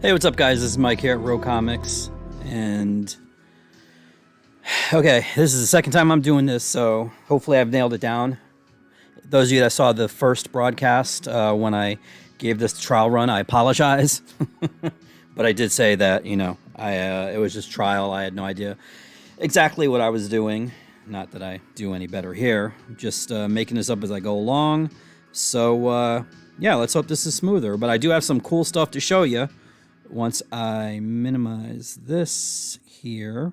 Hey, what's up, guys? This is Mike here at Row Comics, and okay, this is the second time I'm doing this, so hopefully I've nailed it down. Those of you that saw the first broadcast when I gave this trial run, I apologize, but I did say that it was just trial. I had no idea exactly what I was doing. Not that I do any better here. Just making this up as I go along. So yeah, let's hope this is smoother. But I do have some cool stuff to show you. Once I minimize this here,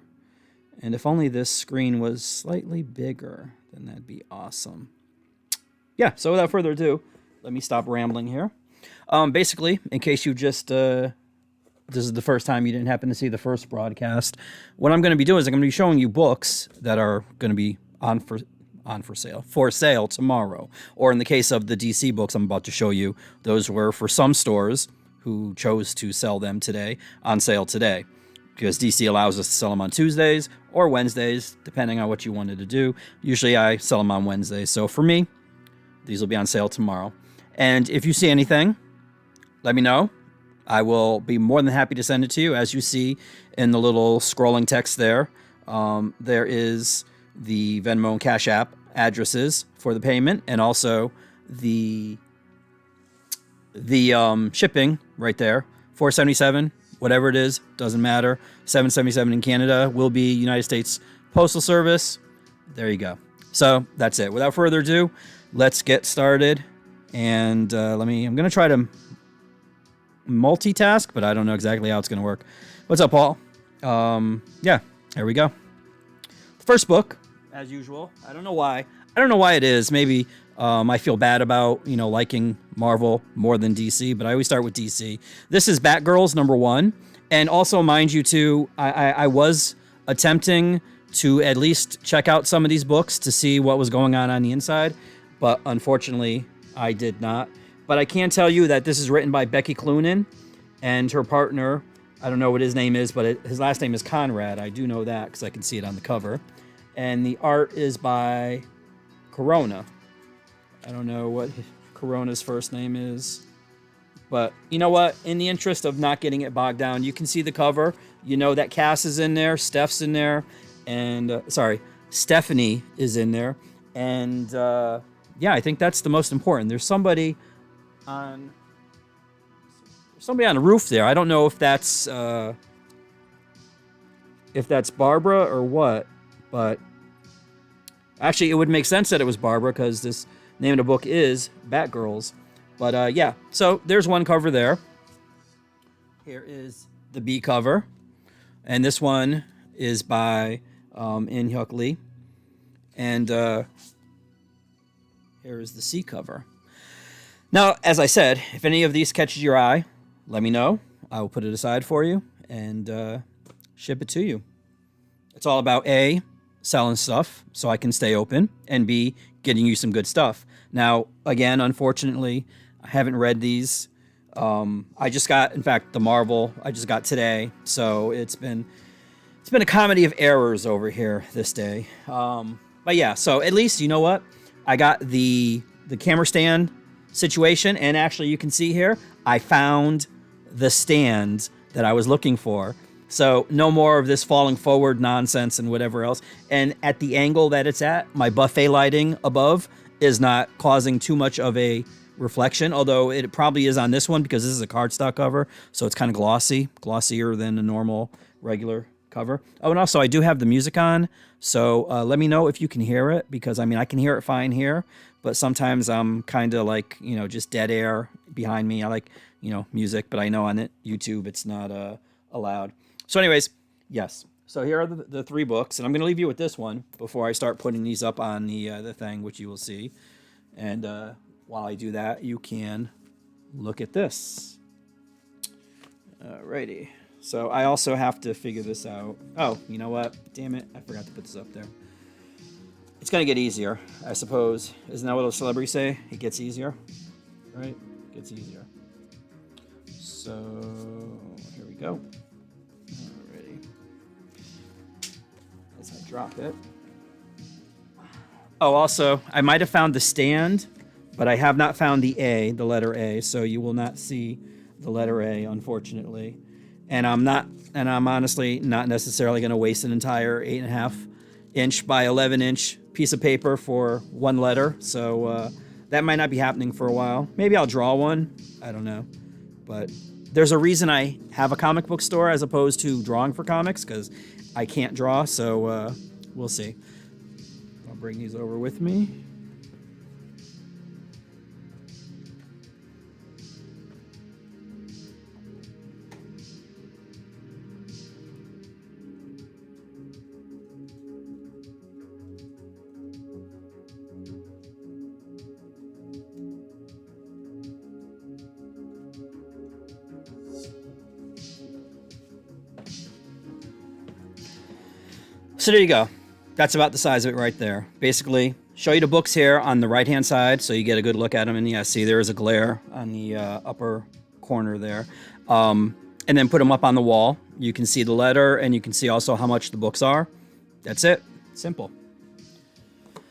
and if only this screen was slightly bigger, then that'd be awesome. Yeah, so without further ado, let me stop rambling here. Basically, in case you just, this is the first time you didn't happen to see the first broadcast, what I'm going to be doing is I'm going to be showing you books that are going to be for sale tomorrow. Or in the case of the DC books I'm about to show you, those were for some stores who chose to sell them today, on sale today, because DC allows us to sell them on Tuesdays or Wednesdays, depending on what you wanted to do. Usually I sell them on Wednesdays. So for me, these will be on sale tomorrow. And if you see anything, let me know. I will be more than happy to send it to you. As you see in the little scrolling text there, there is the Venmo and Cash App addresses for the payment, and also the shipping right there. $4.77, whatever it is, doesn't matter. $7.77 in Canada will be United States Postal Service. There you go. So that's it. Without further ado, let's get started. And I'm going to try to multitask, but I don't know exactly how it's going to work. What's up, Paul? Yeah, here we go. The first book, as usual. I don't know why. I don't know why it is. Maybe I feel bad about, liking Marvel more than DC, but I always start with DC. This is Batgirls #1. And also, mind you, too, I was attempting to at least check out some of these books to see what was going on the inside, but unfortunately, I did not. But I can tell you that this is written by Becky Cloonan and her partner. I don't know what his name is, but his last name is Conrad. I do know that because I can see it on the cover. And the art is by Corona. I don't know what Corona's first name is. But you know what? In the interest of not getting it bogged down, you can see the cover. You know that Cass is in there, Steph's in there, and Stephanie is in there. And yeah, I think that's the most important. There's somebody on the roof there. I don't know if that's Barbara or what, but actually it would make sense that it was Barbara because this name of the book is Batgirls. But yeah, so there's one cover there. Here is the B cover, and this one is by In Hyuk Lee, and here is the C cover. Now, as I said, if any of these catches your eye, let me know. I will put it aside for you and ship it to you. It's all about A, selling stuff so I can stay open, and B, getting you some good stuff. Now, again, unfortunately, I haven't read these. I just got, in fact, the Marvel I just got today, so it's been a comedy of errors over here this day. But yeah, so at least, you know what? I got the camera stand situation, and actually you can see here, I found the stand that I was looking for. So no more of this falling forward nonsense and whatever else. And at the angle that it's at, my buffet lighting above is not causing too much of a reflection, although it probably is on this one because this is a cardstock cover, so it's kind of glossier than a normal regular cover. Oh, and also I do have the music on, so let me know if you can hear it, because I can hear it fine here, but sometimes I'm kind of like, just dead air behind me. I like, music, but I know on YouTube it's not allowed. So anyways, yes. So here are the three books, and I'm going to leave you with this one before I start putting these up on the thing, which you will see. And while I do that, you can look at this. Alrighty. So I also have to figure this out. Oh, you know what? Damn it. I forgot to put this up there. It's going to get easier, I suppose. Isn't that what a celebrity say? It gets easier, right? It gets easier. So here we go. Alrighty. As I drop it. Oh, also, I might have found the stand, but I have not found the letter A, so you will not see the letter A, unfortunately. And I'm honestly not necessarily going to waste an entire 8.5-inch by 11-inch piece of paper for one letter. So that might not be happening for a while. Maybe I'll draw one. I don't know. But there's a reason I have a comic book store as opposed to drawing for comics, because I can't draw. So we'll see. I'll bring these over with me. So there you go. That's about the size of it right there. Basically, show you the books here on the right-hand side so you get a good look at them. And yeah, see, there is a glare on the upper corner there. And then put them up on the wall. You can see the letter, and you can see also how much the books are. That's it. Simple.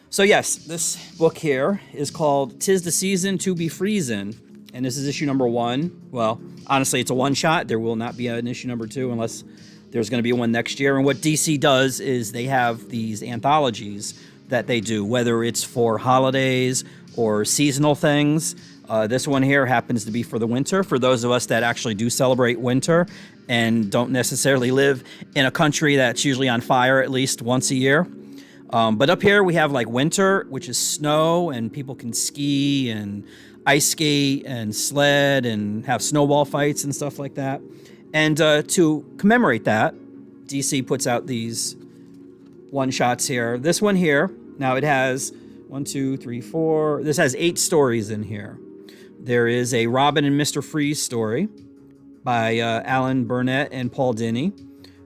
So yes, this book here is called "'Tis the Season to Be Freezin'," and this is issue number 1. Well, honestly, it's a one-shot. There will not be an issue number 2 unless there's going to be one next year. And what DC does is they have these anthologies that they do, whether it's for holidays or seasonal things. This one here happens to be for the winter, for those of us that actually do celebrate winter and don't necessarily live in a country that's usually on fire at least once a year. But up here we have like winter, which is snow, and people can ski and ice skate and sled and have snowball fights and stuff like that. And to commemorate that, DC puts out these one-shots here. This one here, now it has 1, 2, 3, 4. This has 8 stories in here. There is a Robin and Mr. Freeze story by Alan Burnett and Paul Dini.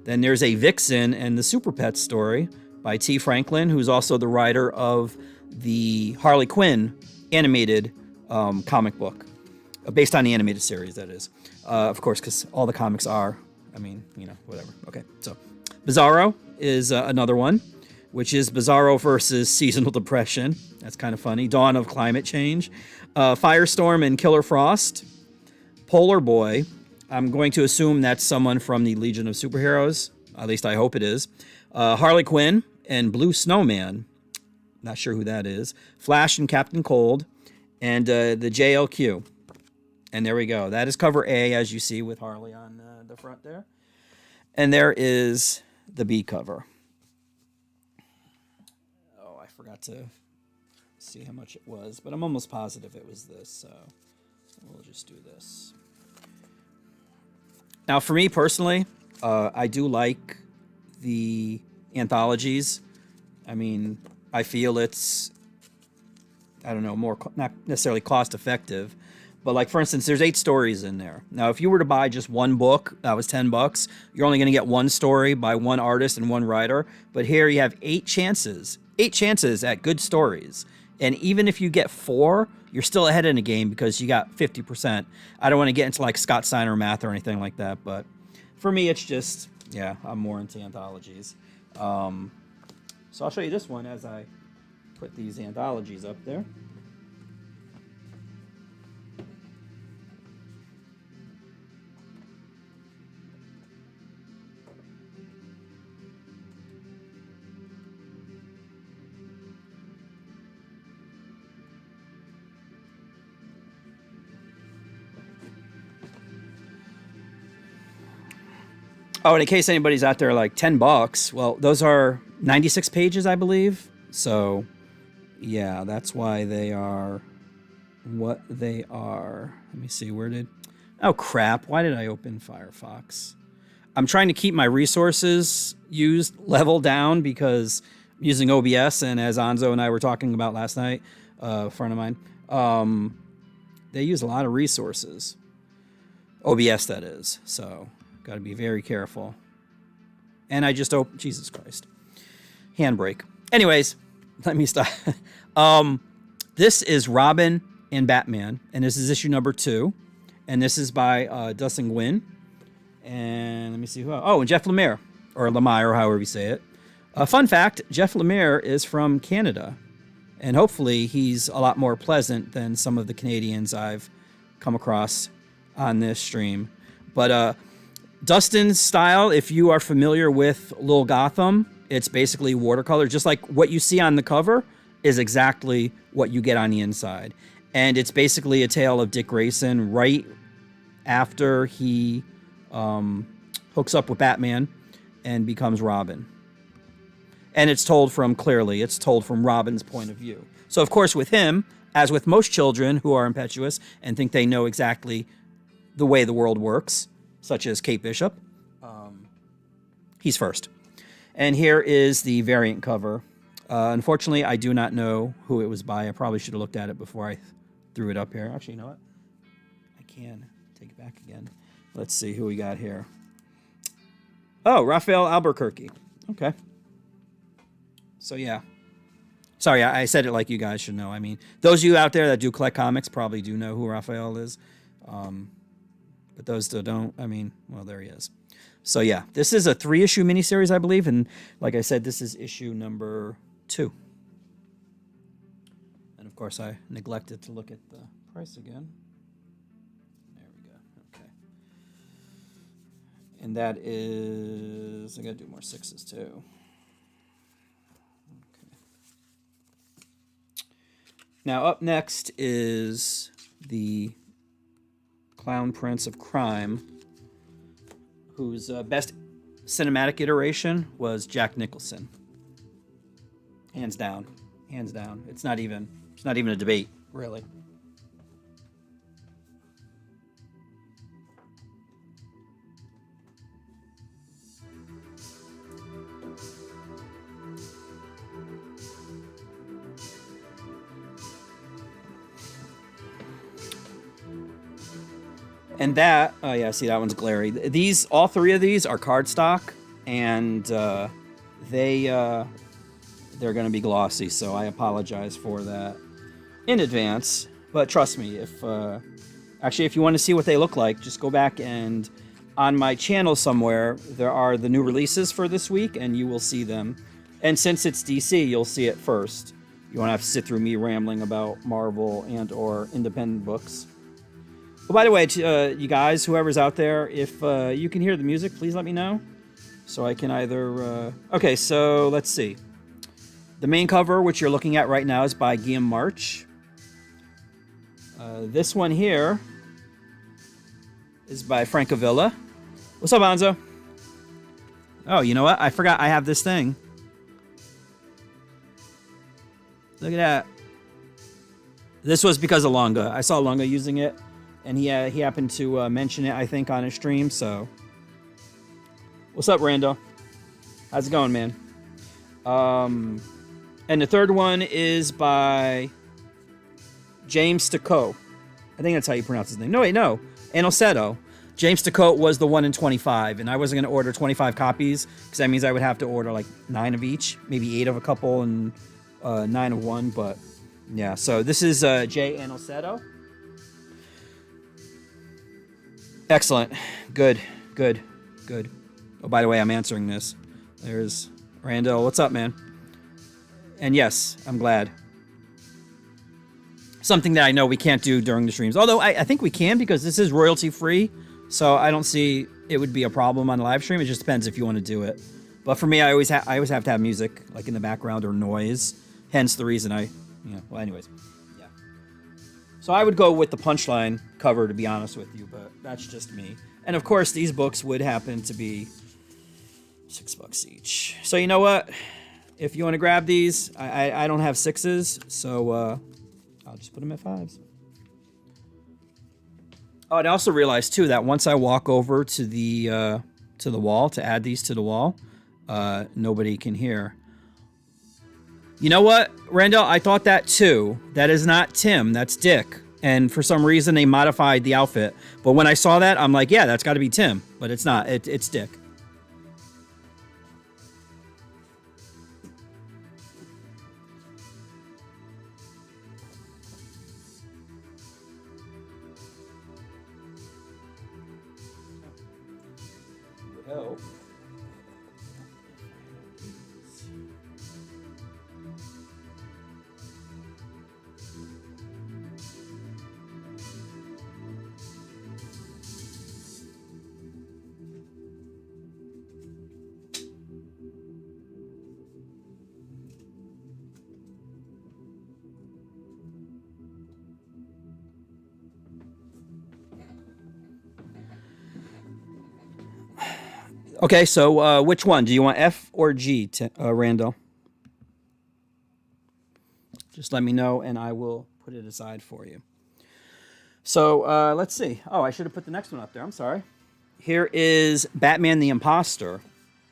Then there's a Vixen and the Super Pets story by T. Franklin, who's also the writer of the Harley Quinn animated comic book, based on the animated series, that is. Of course, because all the comics are, I mean, you know, whatever. Okay, so Bizarro is another one, which is Bizarro versus Seasonal Depression. That's kind of funny. Dawn of Climate Change. Firestorm and Killer Frost. Polar Boy. I'm going to assume that's someone from the Legion of Superheroes. At least I hope it is. Harley Quinn and Blue Snowman. Not sure who that is. Flash and Captain Cold. And the JLQ. And there we go. That is cover A, as you see, with Harley on the front there. And there is the B cover. Oh, I forgot to see how much it was, but I'm almost positive it was this, so we'll just do this. Now, for me personally, I do like the anthologies. I mean, I feel it's, I don't know, more not necessarily cost effective. But like, for instance, there's 8 stories in there. Now, if you were to buy just one book, that was $10, you're only going to get one story by one artist and one writer. But here you have 8 chances at good stories. And even if you get 4, you're still ahead in the game because you got 50%. I don't want to get into like Scott Steiner math or anything like that. But for me, it's just, yeah, I'm more into anthologies. So I'll show you this one as I put these anthologies up there. Oh, and in case anybody's out there like $10, well, those are 96 pages, I believe. So, yeah, that's why they are what they are. Let me see, oh crap, why did I open Firefox? I'm trying to keep my resources used level down because I'm using OBS, and as Anzo and I were talking about last night, a friend of mine, they use a lot of resources. OBS, that is. So got to be very careful. And I just opened, Jesus Christ. Handbrake. Anyways, let me stop. This is Robin and Batman, and this is issue number 2. And this is by Dustin Nguyen. And let me see who else. Oh, and Jeff Lemire, or Lemire, however you say it. Fun fact, Jeff Lemire is from Canada. And hopefully he's a lot more pleasant than some of the Canadians I've come across on this stream. But Dustin's style, if you are familiar with Lil Gotham, it's basically watercolor. Just like what you see on the cover is exactly what you get on the inside. And it's basically a tale of Dick Grayson right after he hooks up with Batman and becomes Robin. And it's told from Robin's point of view. So, of course, with him, as with most children who are impetuous and think they know exactly the way the world works, such as Kate Bishop, he's first. And here is the variant cover. Unfortunately, I do not know who it was by. I probably should have looked at it before I threw it up here. Actually, you know what? I can take it back again. Let's see who we got here. Oh, Raphael Albuquerque. Okay. So, yeah. Sorry, I said it like you guys should know. I mean, those of you out there that do collect comics probably do know who Raphael is. But those that don't, I mean, well, there he is. So, yeah, this is a 3-issue miniseries, I believe. And like I said, this is issue number 2. And, of course, I neglected to look at the price again. There we go. Okay. And that is, I got to do more 6s, too. Now, up next is the Clown Prince of Crime, whose best cinematic iteration was Jack Nicholson. Hands down. Hands down. It's not even a debate, really. And that, oh yeah, see, that one's glary. All 3 of these are cardstock, and they're going to be glossy, so I apologize for that in advance. But trust me, if you want to see what they look like, just go back and on my channel somewhere, there are the new releases for this week, and you will see them. And since it's DC, you'll see it first. You won't have to sit through me rambling about Marvel and or independent books. Well, by the way, you guys, whoever's out there, if you can hear the music, please let me know. So I can either... Okay, so let's see. The main cover, which you're looking at right now, is by Guillaume March. This one here is by Frank Avila. What's up, Anzo? Oh, you know what? I forgot I have this thing. Look at that. This was because of Longa. I saw Longa using it. And he happened to mention it, I think, on his stream, so... What's up, Rando? How's it going, man? And the third one is by James Sticco. I think that's how you pronounce his name. No, wait, no. Aniceto. James Sticco was the 1 in 25, and I wasn't going to order 25 copies, because that means I would have to order, like, 9 of each, maybe 8 of a couple, and 9 of one, but... Yeah, so this is Jay Aniceto. Excellent. Good. Oh, by the way, I'm answering this. There's Randall. What's up, man? And yes, I'm glad. Something that I know we can't do during the streams. Although I think we can because this is royalty free. So I don't see it would be a problem on the live stream. It just depends if you want to do it. But for me, I always have to have music like in the background or noise. Hence the reason well, anyways. So I would go with the Punchline cover, to be honest with you, but that's just me. And of course, these books would happen to be $6 each. So you know what? If you want to grab these, I don't have 6s, so I'll just put them at 5s. Oh, and I also realized too that once I walk over to the wall to add these to the wall, nobody can hear. You know what, Randall? I thought that too. That is not Tim. That's Dick. And for some reason, they modified the outfit. But when I saw that, I'm like, yeah, that's got to be Tim. But it's not. It's Dick. Help. Okay, so which one? Do you want F or G, Randall? Just let me know, and I will put it aside for you. So let's see. Oh, I should have put the next one up there. I'm sorry. Here is Batman the Imposter.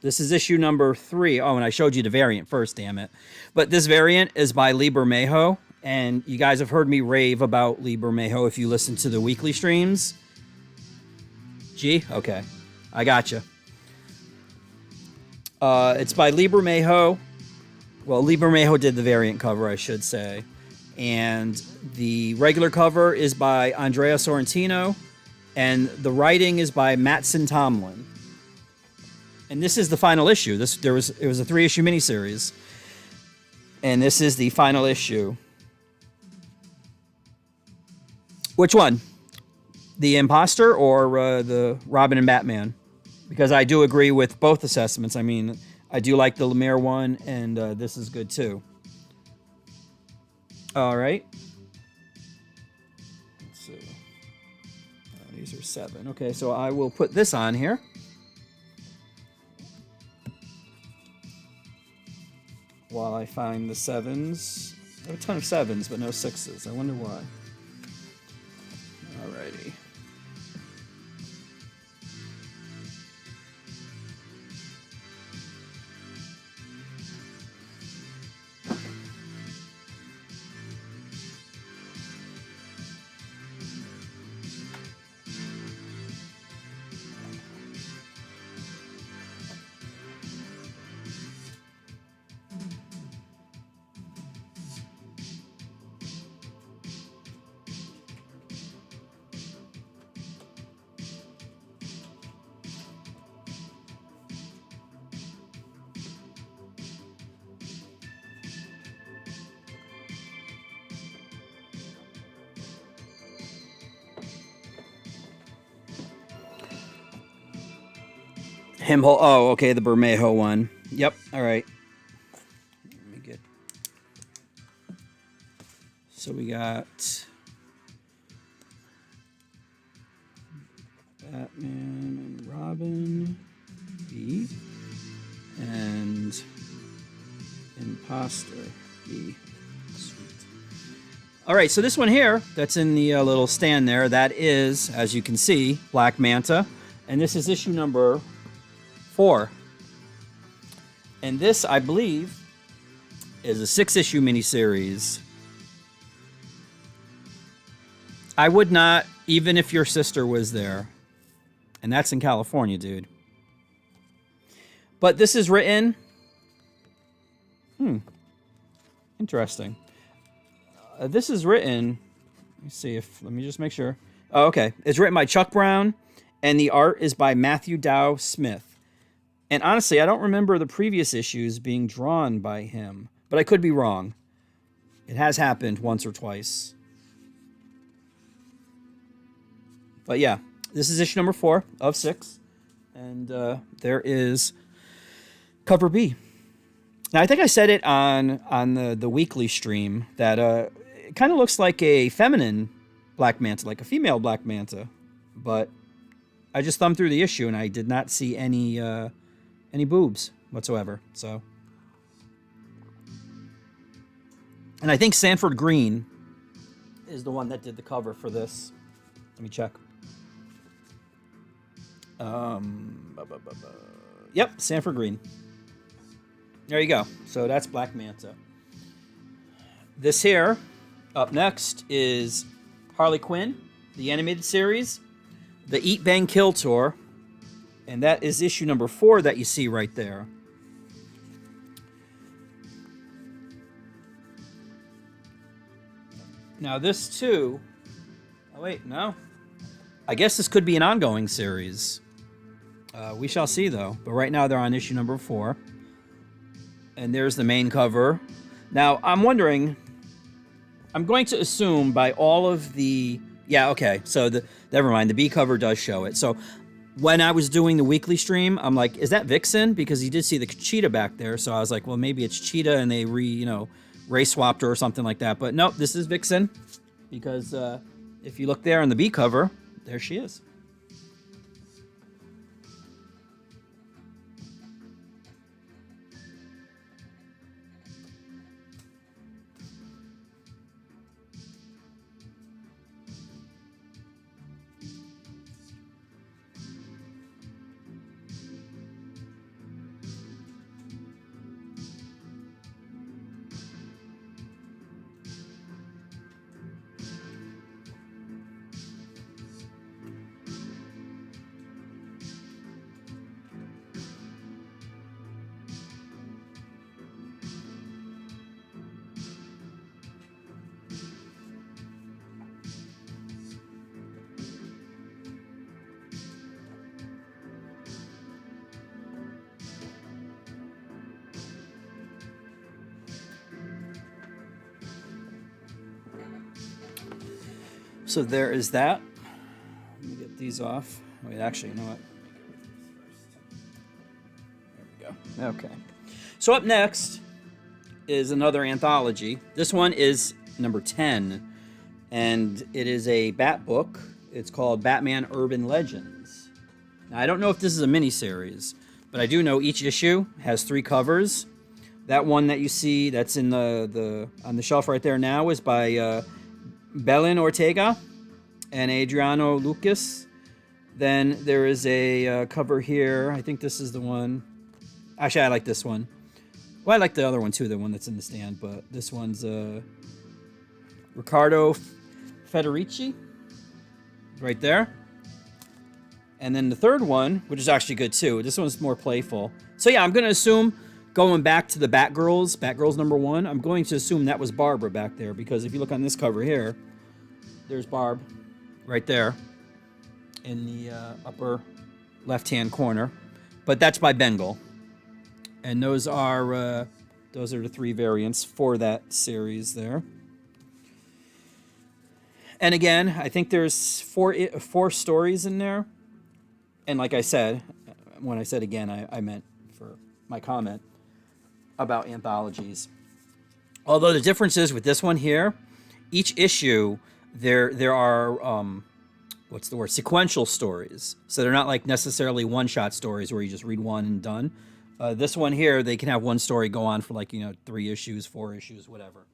This is issue number 3. Oh, and I showed you the variant first, damn it. But this variant is by Lee Bermejo, and you guys have heard me rave about Lee Bermejo if you listen to the weekly streams. G? Okay. I gotcha. It's by Lee Bermejo. Well, Lee Bermejo did the variant cover, I should say. And the regular cover is by Andrea Sorrentino. And the writing is by Mattson Tomlin. And this is the final issue. It was a 3-issue miniseries. And this is the final issue. Which one? The Imposter or the Robin and Batman? Because I do agree with both assessments. I mean, I do like the Lemire one, and this is good too. All right. Let's see. These are 7. Okay, so I will put this on here. While I find the 7s. I have a ton of 7s, but no 6s. I wonder why. Alrighty. Oh, okay, the Bermejo one. Yep, all right. Let me get... So we got... Batman and Robin, B. And Imposter, B. Sweet. All right, so this one here, that's in the little stand there, that is, as you can see, Black Manta. And this is issue number 4. And this, I believe, is a 6-issue miniseries. I would not, even if your sister was there. And that's in California, dude. But this is written... Interesting. This is written... Let me just make sure. Oh, okay. It's written by Chuck Brown, and the art is by Matthew Dow Smith. And honestly, I don't remember the previous issues being drawn by him. But I could be wrong. It has happened once or twice. But yeah, this is issue number 4 of 6. And there is cover B. Now, I think I said it on the weekly stream that it kind of looks like a feminine Black Manta, like a female Black Manta. But I just thumbed through the issue and I did not see any boobs whatsoever. So, and I think Sanford Green is the one that did the cover for this. Let me check. Yep, Sanford Green. There you go. So that's Black Manta. This here, up next, is Harley Quinn, the animated series, the Eat, Bang, Kill tour. And that is issue number 4 that you see right there. Now this too... Oh wait, no. I guess this could be an ongoing series. We shall see though. But right now they're on issue number 4. And there's the main cover. Now I'm wondering... I'm going to assume by all of the... Yeah, okay. So never mind. The B cover does show it. So... When I was doing the weekly stream, I'm like, is that Vixen? Because you did see the cheetah back there. So I was like, well, maybe it's Cheetah and they race swapped her or something like that. But nope, this is Vixen. Because if you look there on the B cover, there she is. So there is that. Let me get these off. Wait, actually, you know what? There we go. Okay. So up next is another anthology. This one is number 10, and it is a Bat book. It's called Batman Urban Legends. Now, I don't know if this is a miniseries, but I do know each issue has 3 covers. That one that you see that's in the on the shelf right there now is by Belen Ortega and Adriano Lucas. Then there is a cover here. I think this is the one. Actually, I like this one. Well, I like the other one too, the one that's in the stand, but this one's Riccardo Federici right there. And then the third one, which is actually good too. This one's more playful. So yeah, I'm going to assume, going back to the Batgirls number 1, I'm going to assume that was Barbara back there, because if you look on this cover here, there's Barb right there in the upper left-hand corner. But that's by Bengal. And those are the 3 variants for that series there. And again, I think there's four stories in there. And like I said, when I said again, I meant for my comment about anthologies. Although the difference is with this one here, each issue there are sequential stories. So they're not like necessarily one-shot stories where you just read one and done. This one here, they can have one story go on for 3 issues, 4 issues, whatever.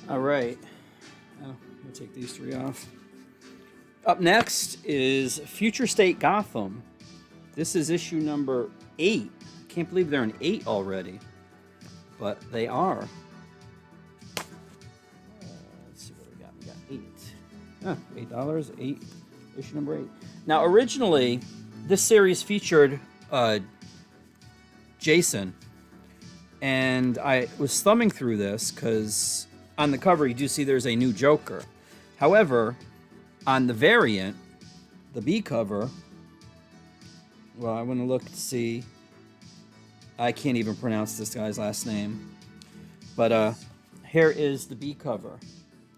All right. Oh, we'll take these 3 off. Up next is Future State Gotham. This is issue number 8. I can't believe they're in 8 already, but they are. Let's see what we got. We got 8. $8. 8. Issue number 8. Now, originally, this series featured Jason, and I was thumbing through this because on the cover, you do see there's a new Joker. However, on the variant, the B cover, well, I want to look to see. I can't even pronounce this guy's last name. But here is the B cover.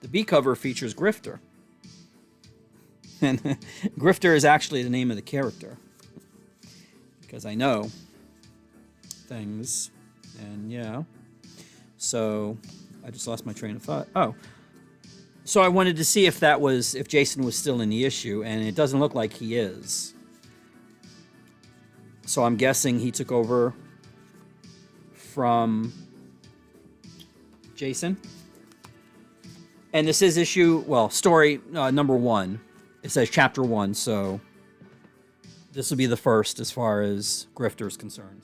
The B cover features Grifter. And Grifter is actually the name of the character. Because I know things. And yeah. So I just lost my train of thought. Oh. So I wanted to see if Jason was still in the issue, and it doesn't look like he is. So I'm guessing he took over from Jason. And this is story number 1. It says chapter 1, so this will be the first as far as Grifter is concerned.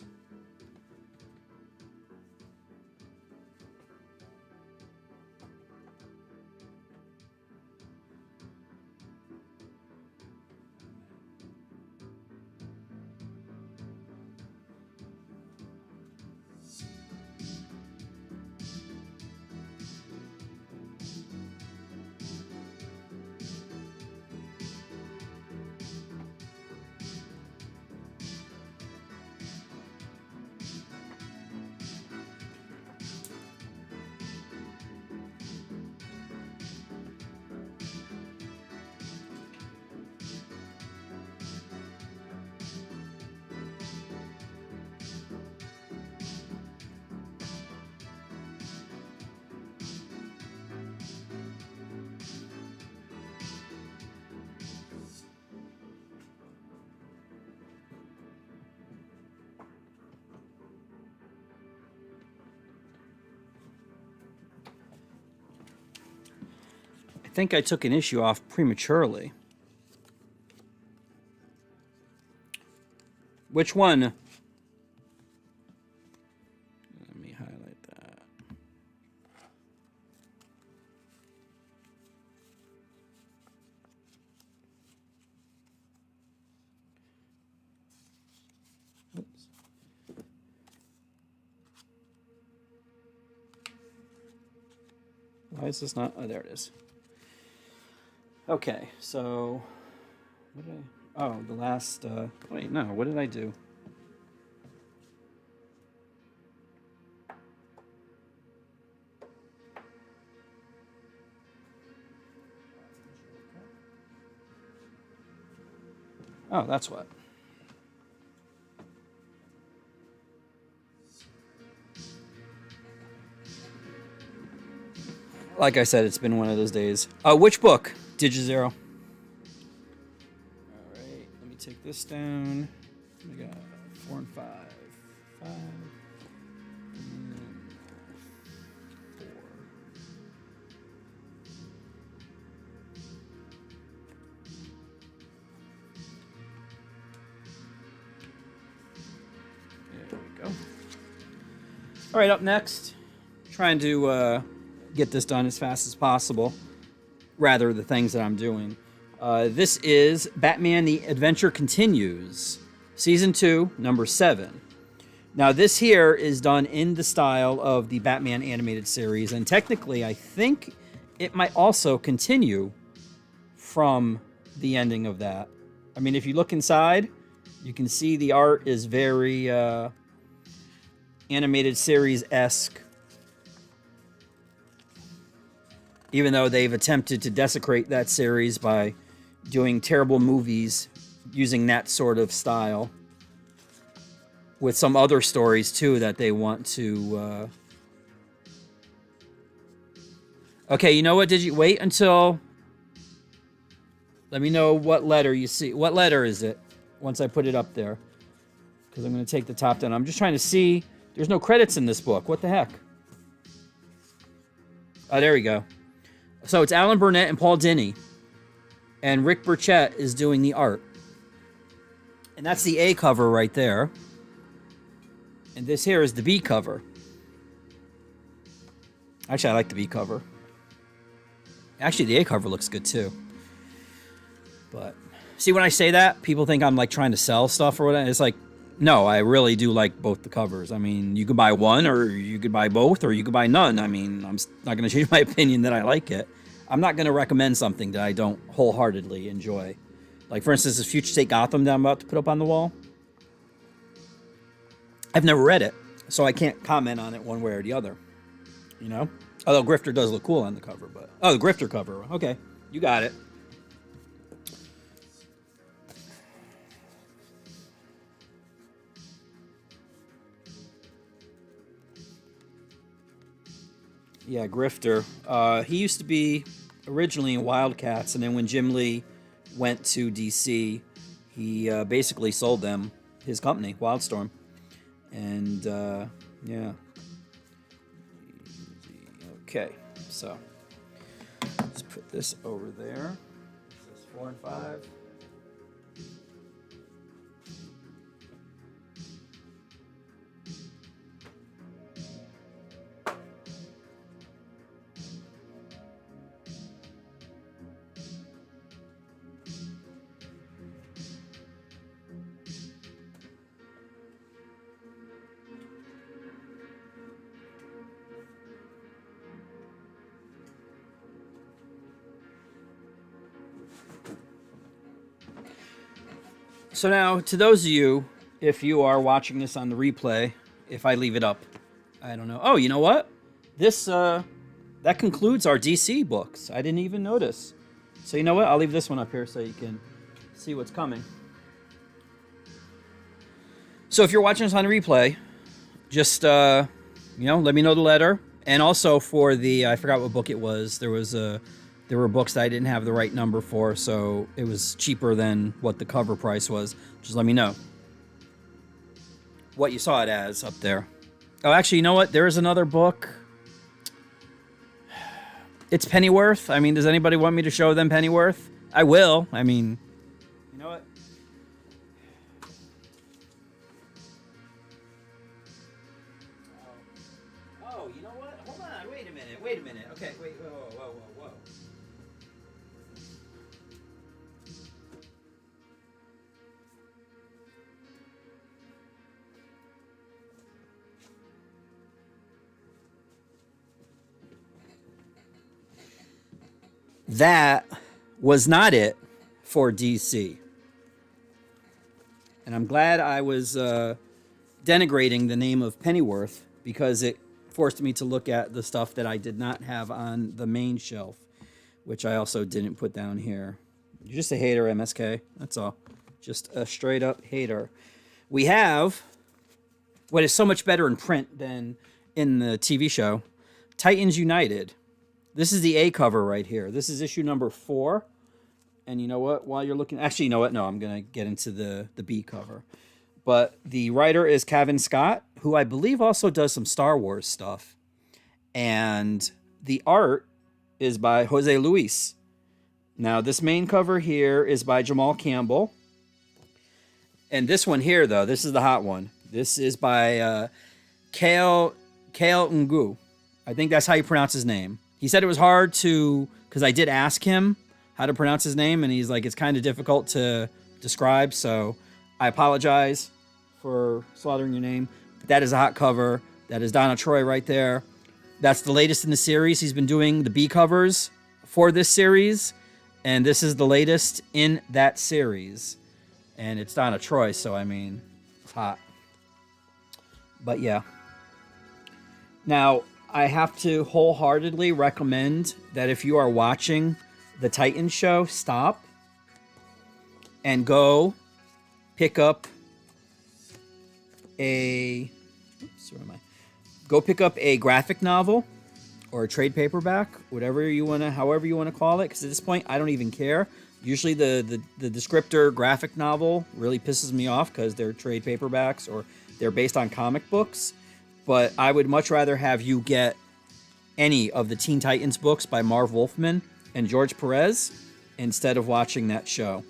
think I took an issue off prematurely. Which one? Let me highlight that. Oops. Why is this not? Oh, there it is. Okay, so what did I? Oh, the last. Wait, no. What did I do? Oh, that's what. Like I said, it's been one of those days. Which book? DigiZero. All right, let me take this down. We got 4 and 5. 5. And 4. There we go. All right, up next, trying to get this done as fast as possible. Rather, the things that I'm doing. This is Batman: The Adventure Continues, Season 2, Number 7. Now, this here is done in the style of the Batman animated series, and technically, I think it might also continue from the ending of that. I mean, if you look inside, you can see the art is very animated series-esque. Even though they've attempted to desecrate that series by doing terrible movies using that sort of style. With some other stories, too, that they want to... Okay, you know what? Did you wait until... Let me know what letter you see. What letter is it? Once I put it up there. Because I'm going to take the top down. I'm just trying to see... There's no credits in this book. What the heck? Oh, there we go. So it's Alan Burnett and Paul Dini. And Rick Burchett is doing the art. And that's the A cover right there. And this here is the B cover. Actually, I like the B cover. Actually, the A cover looks good too. But, see, when I say that, people think I'm like trying to sell stuff or whatever. It's like, no, I really do like both the covers. I mean, you could buy one, or you could buy both, or you could buy none. I mean, I'm not going to change my opinion that I like it. I'm not going to recommend something that I don't wholeheartedly enjoy. Like, for instance, this Future State Gotham that I'm about to put up on the wall. I've never read it, so I can't comment on it one way or the other. You know? Although Grifter does look cool on the cover, but... Oh, the Grifter cover. Okay, you got it. Yeah, Grifter. He used to be originally in Wildcats, and then when Jim Lee went to DC, he basically sold them his company, Wildstorm. And, yeah. Okay, so let's put this over there. This is 4 and 5. So now, to those of you, if you are watching this on the replay, if I leave it up, I don't know. Oh, you know what? This, that concludes our DC books. I didn't even notice. So you know what? I'll leave this one up here so you can see what's coming. So if you're watching this on replay, just, let me know the letter. And also for the, I forgot what book it was. There were books that I didn't have the right number for, so it was cheaper than what the cover price was. Just let me know what you saw it as up there. Oh, actually, you know what? There is another book. It's Pennyworth. I mean, does anybody want me to show them Pennyworth? I will. I mean, you know what? Oh, you know what? Hold on. Wait a minute. Wait a minute. Okay. Wait. Whoa, whoa, whoa, whoa, whoa. That was not it for DC. And I'm glad I was denigrating the name of Pennyworth because it forced me to look at the stuff that I did not have on the main shelf, which I also didn't put down here. You're just a hater, MSK. That's all. Just a straight up hater. We have what is so much better in print than in the TV show, Titans United. This is the A cover right here. This is issue number 4. And you know what? While you're looking... Actually, you know what? No, I'm going to get into the B cover. But the writer is Cavan Scott, who I believe also does some Star Wars stuff. And the art is by Jose Luis. Now, this main cover here is by Jamal Campbell. And this one here, though, this is the hot one. This is by Kale Ngu. I think that's how you pronounce his name. He said it was hard to... Because I did ask him how to pronounce his name, and he's like, it's kind of difficult to describe, so I apologize for slaughtering your name. But that is a hot cover. That is Donna Troy right there. That's the latest in the series. He's been doing the B covers for this series, and this is the latest in that series. And it's Donna Troy, so I mean, it's hot. But yeah. Now, I have to wholeheartedly recommend that if you are watching the Titans show, stop and go pick up a... Oops, where am I? Go pick up a graphic novel or a trade paperback, whatever you want to, however you want to call it, because at this point, I don't even care. Usually the descriptor graphic novel really pisses me off because they're trade paperbacks or they're based on comic books. But I would much rather have you get any of the Teen Titans books by Marv Wolfman and George Perez instead of watching that show.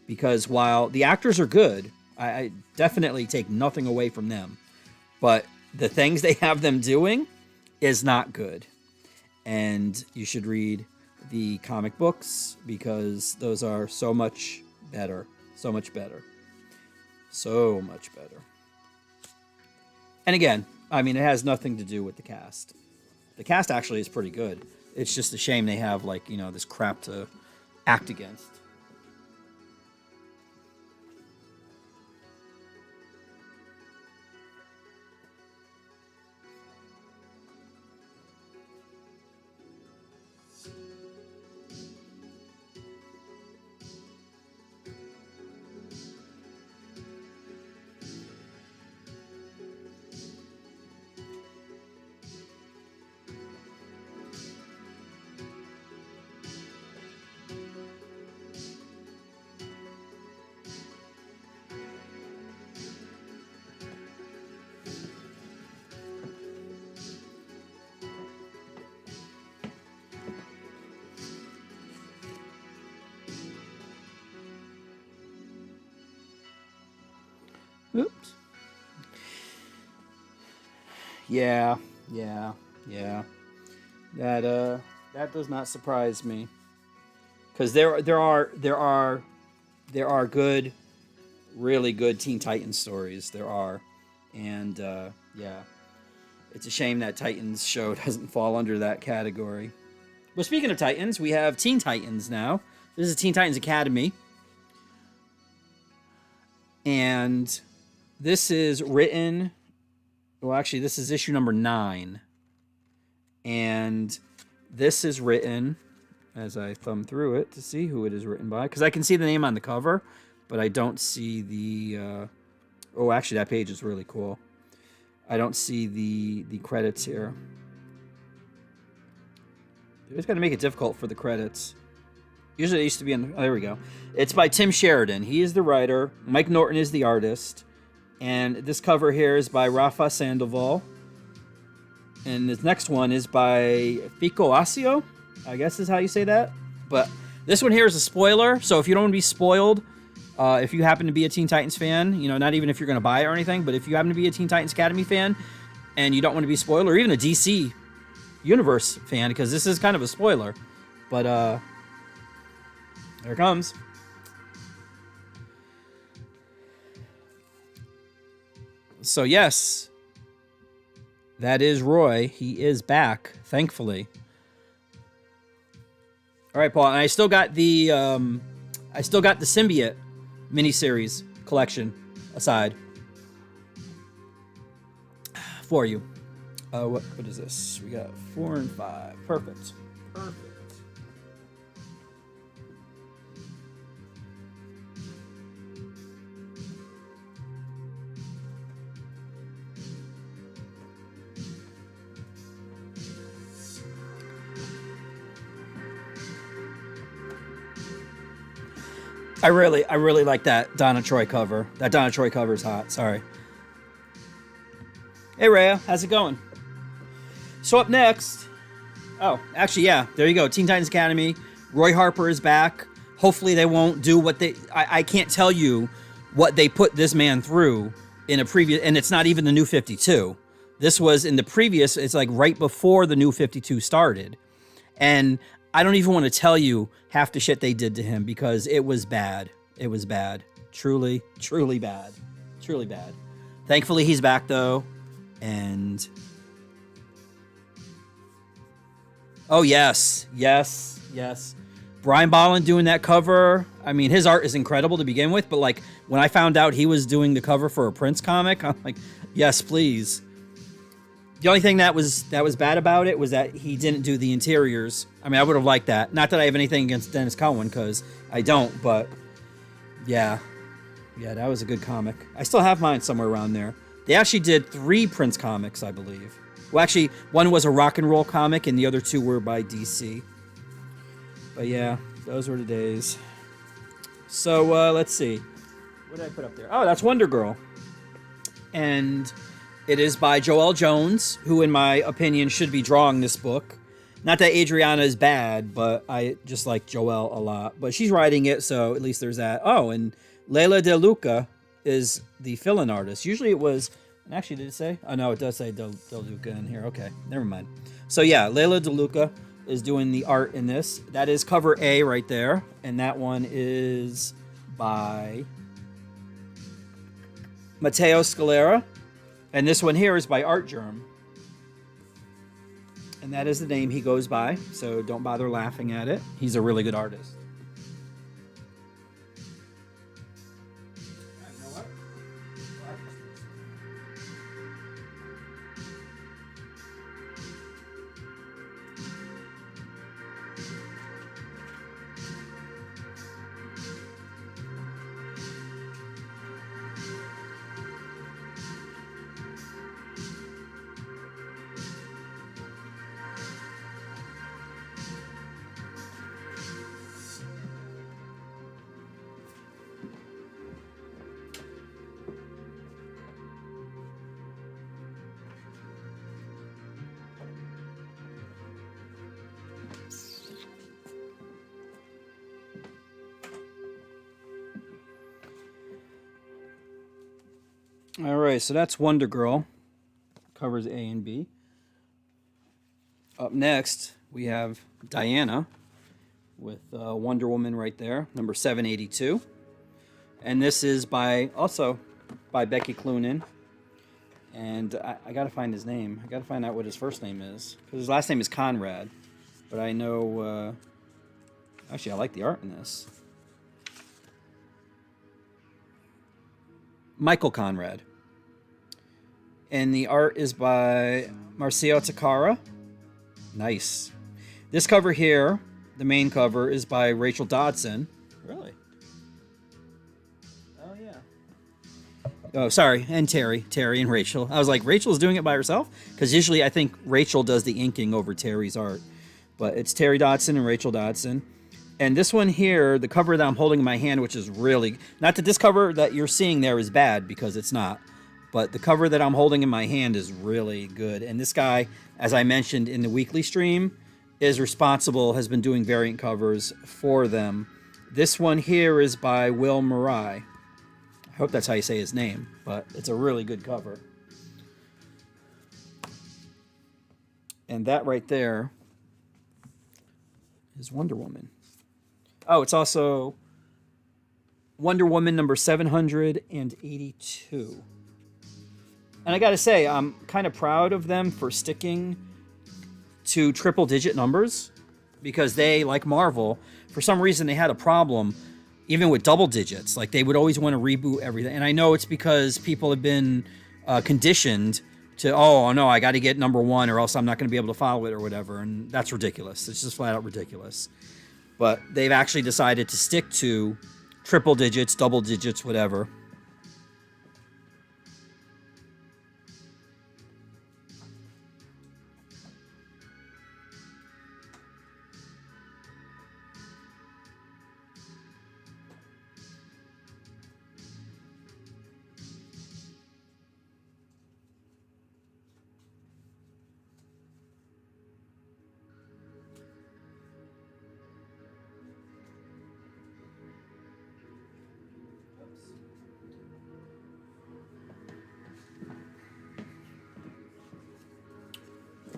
Because while the actors are good, I definitely take nothing away from them. But the things they have them doing is not good. And you should read the comic books because those are so much better. So much better. So much better. And again, I mean, it has nothing to do with the cast. The cast actually is pretty good. It's just a shame they have, like, you know, this crap to act against. Oops. Yeah. That does not surprise me, because there are good, really good Teen Titans stories. There are, and yeah, it's a shame that Titans show doesn't fall under that category. But speaking of Titans, we have Teen Titans now. This is Teen Titans Academy, and this is written... Well, actually, this is issue number 9. And this is written, as I thumb through it to see who it is written by, because I can see the name on the cover, but I don't see the... Oh, actually, that page is really cool. I don't see the credits here. They're just going to make it difficult for the credits. Usually it used to be in... Oh, there we go. It's by Tim Sheridan. He is the writer. Mike Norton is the artist. And this cover here is by Rafa Sandoval. And this next one is by Fico Asio. I guess is how you say that. But this one here is a spoiler, so if you don't want to be spoiled, if you happen to be a Teen Titans fan, you know, not even if you're going to buy it or anything, but if you happen to be a Teen Titans Academy fan and you don't want to be spoiled, or even a DC Universe fan, because this is kind of a spoiler, but there it comes. So yes, that is Roy. He is back, thankfully. All right, Paul, and I still got the Symbiote miniseries collection aside for you. What is this? We got 4 and 5. Perfect. I really like that Donna Troy cover. That Donna Troy cover is hot. Sorry. Hey, Rhea. How's it going? So up next... Oh, actually, yeah. There you go. Teen Titans Academy. Roy Harper is back. Hopefully they won't do what they... I can't tell you what they put this man through in a previous... And it's not even the New 52. This was in the previous... It's like right before the New 52 started. And... I don't even want to tell you half the shit they did to him because it was bad. It was bad. Truly, truly bad. Truly bad. Thankfully, he's back, though. And... Oh, yes. Yes. Yes. Brian Bolland doing that cover. I mean, his art is incredible to begin with, but, like, when I found out he was doing the cover for a Prince comic, I'm like, yes, please. The only thing that was bad about it was that he didn't do the interiors. I mean, I would have liked that. Not that I have anything against Dennis Cowan, because I don't, but yeah. Yeah, that was a good comic. I still have mine somewhere around there. They actually did 3 Prince comics, I believe. Well, actually, one was a rock and roll comic, and the other 2 were by DC. But yeah, those were the days. So, let's see. What did I put up there? Oh, that's Wonder Girl. And... it is by Joelle Jones, who, in my opinion, should be drawing this book. Not that Adriana is bad, but I just like Joelle a lot. But she's writing it, so at least there's that. Oh, and Leila De Luca is the fill-in artist. Usually it was... And actually, did it say? Oh, no, it does say De Luca in here. Okay, never mind. So, yeah, Leila De Luca is doing the art in this. That is cover A right there. And that one is by Matteo Scalera. And this one here is by Art Germ. And that is the name he goes by, so don't bother laughing at it. He's a really good artist. All right, so that's Wonder Girl. Covers A and B. Up next, we have Diana with Wonder Woman right there, number 782. And this is also by Becky Cloonan. And I got to find his name. I got to find out what his first name is. Because his last name is Conrad. But I know... actually, I like the art in this. Michael Conrad. And the art is by Marcio Takara. Nice. This cover here, the main cover, is by Rachel Dodson. Really? Oh, yeah. Oh, sorry. And Terry and Rachel. I was like, Rachel's doing it by herself? Because usually I think Rachel does the inking over Terry's art. But it's Terry Dodson and Rachel Dodson. And this one here, the cover that I'm holding in my hand, which is really... Not that this cover that you're seeing there is bad, because it's not. But the cover that I'm holding in my hand is really good. And this guy, as I mentioned in the weekly stream, is responsible, has been doing variant covers for them. This one here is by Will Murray. I hope that's how you say his name, but it's a really good cover. And that right there is Wonder Woman. Oh, it's also Wonder Woman number 782. And I gotta say, I'm kind of proud of them for sticking to triple digit numbers, because they, like Marvel, for some reason they had a problem even with double digits. Like, they would always want to reboot everything. And I know it's because people have been conditioned to, oh no, I got to get number one or else I'm not going to be able to follow it or whatever. And that's ridiculous. It's just flat out ridiculous. But they've actually decided to stick to triple digits, double digits, whatever.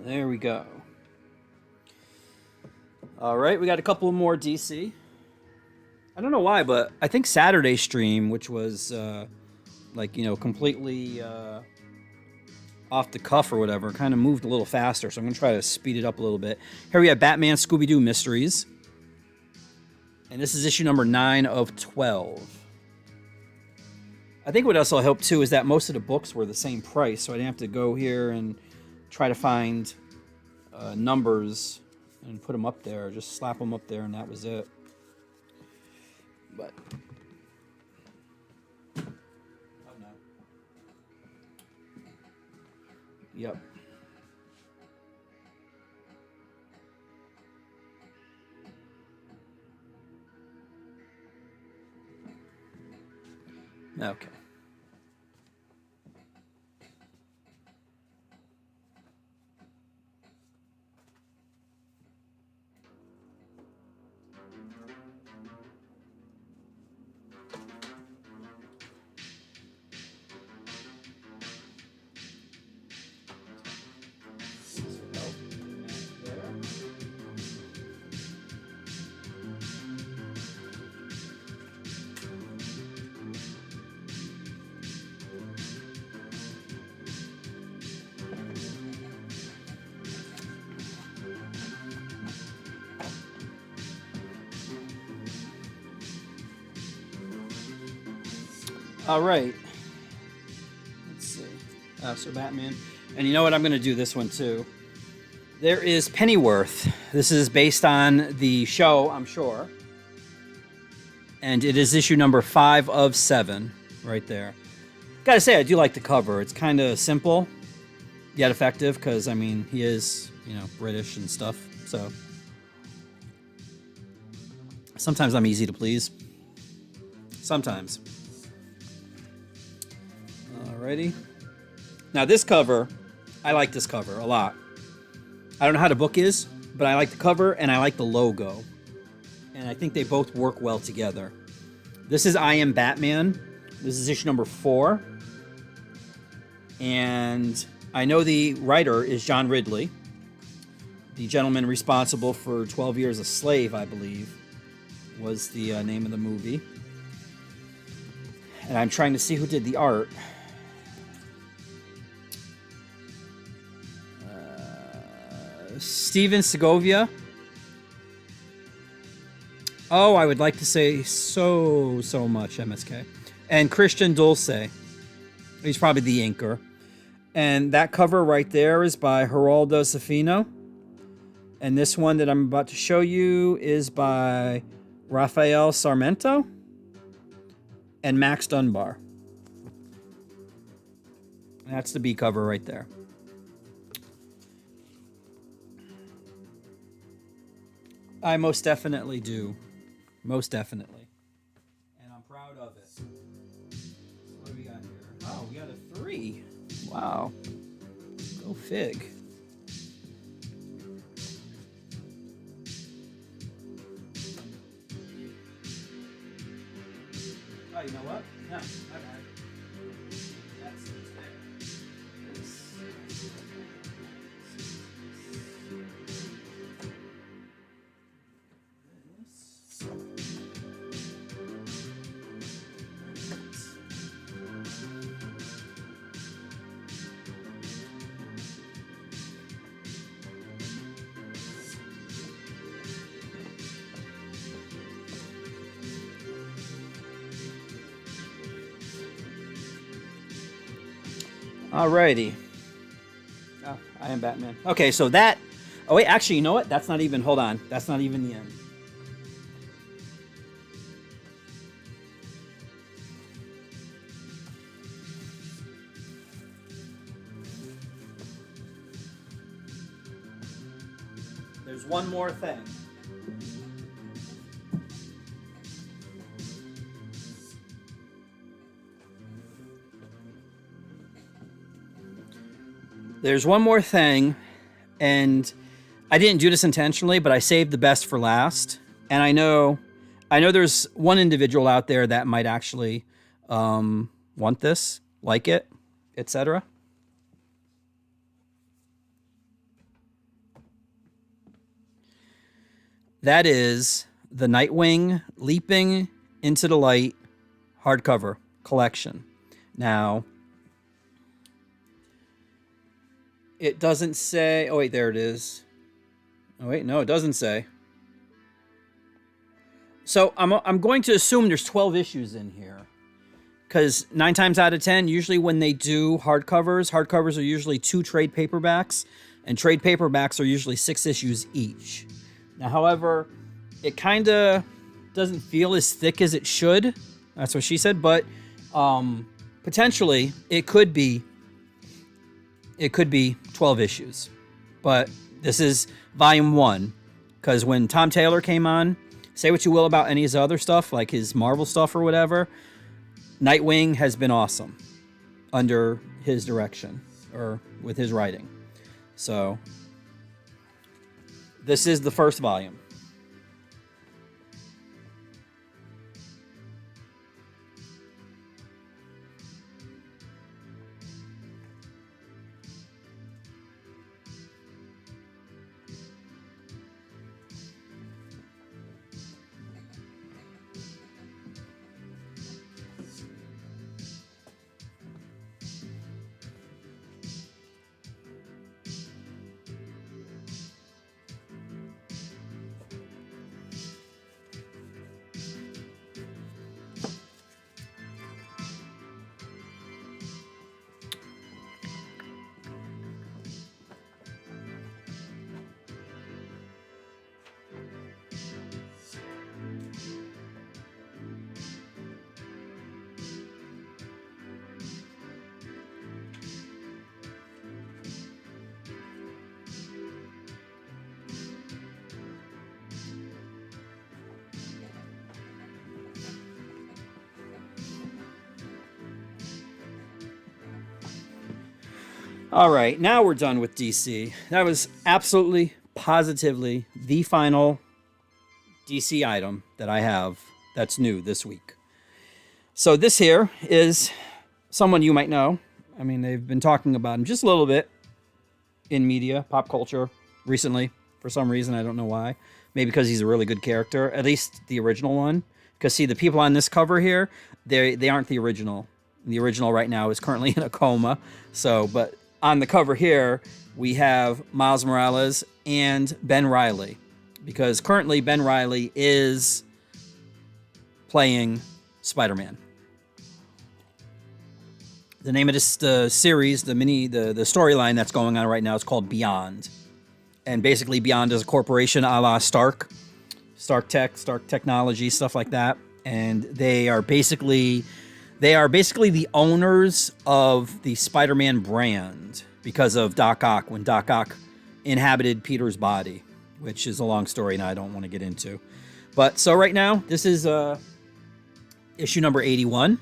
There we go. All right, we got a couple more DC. I don't know why, but I think Saturday stream, which was completely off the cuff or whatever, kind of moved a little faster. So I'm going to try to speed it up a little bit. Here we have Batman Scooby-Doo Mysteries. And this is issue number 9 of 12. I think what else will help too is that most of the books were the same price, so I didn't have to go here and try to find numbers and put them up there. Just slap them up there, and that was it. But oh no. Yep. Okay. All right. Let's see. So Batman. And you know what? I'm going to do this one too. There is Pennyworth. This is based on the show, I'm sure. And it is issue number 5 of 7 right there. Gotta say, I do like the cover. It's kind of simple, yet effective, because, I mean, he is, British and stuff. So sometimes I'm easy to please. Sometimes. Alrighty. Now this cover, I like this cover a lot. I don't know how the book is, but I like the cover and I like the logo. And I think they both work well together. This is I Am Batman. This is issue number 4. And I know the writer is John Ridley, the gentleman responsible for 12 Years a Slave, I believe, was the name of the movie. And I'm trying to see who did the art. Steven Segovia. Oh, I would like to say so much MSK. And Christian Dulce. He's probably the inker. And that cover right there is by Geraldo Safino. And this one that I'm about to show you is by Rafael Sarmento and Max Dunbar. That's the B cover right there. I most definitely do. Most definitely. And I'm proud of it. What do we got here? Oh, we got a 3. Wow. Go fig. my bad. That's Alrighty. Oh, I am Batman. Okay, so that. Oh wait, actually, you know what? That's not even. Hold on. That's not even the end. There's one more thing. There's one more thing, and I didn't do this intentionally, but I saved the best for last. And I know there's one individual out there that might actually want this, like it, etc. That is the Nightwing Leaping into the Light hardcover collection. Now, it doesn't say. Oh wait, there it is. Oh wait, no, it doesn't say. So I'm going to assume there's 12 issues in here, because 9 times out of 10, usually when they do hardcovers are usually 2 trade paperbacks, and trade paperbacks are usually 6 issues each. Now, however, it kind of doesn't feel as thick as it should. That's what she said, but potentially it could be 12 issues. But this is volume 1, because when Tom Taylor came on, say what you will about any of his other stuff, like his Marvel stuff or whatever, Nightwing has been awesome under his direction or with his writing. So this is the first volume. All right, now we're done with DC. That was absolutely, positively the final DC item that I have that's new this week. So this here is someone you might know. I mean, they've been talking about him just a little bit in media, pop culture, recently. For some reason, I don't know why. Maybe because he's a really good character, at least the original one. Because see, the people on this cover here, they aren't the original. The original right now is currently in a coma. So, but on the cover here, we have Miles Morales and Ben Reilly, because currently Ben Reilly is playing Spider-Man. The name of this series, the storyline that's going on right now is called Beyond. And basically Beyond is a corporation a la Stark Technology, stuff like that. And they are basically the owners of the Spider-Man brand because of Doc Ock, when Doc Ock inhabited Peter's body, which is a long story and I don't want to get into. But so right now, this is issue number 81.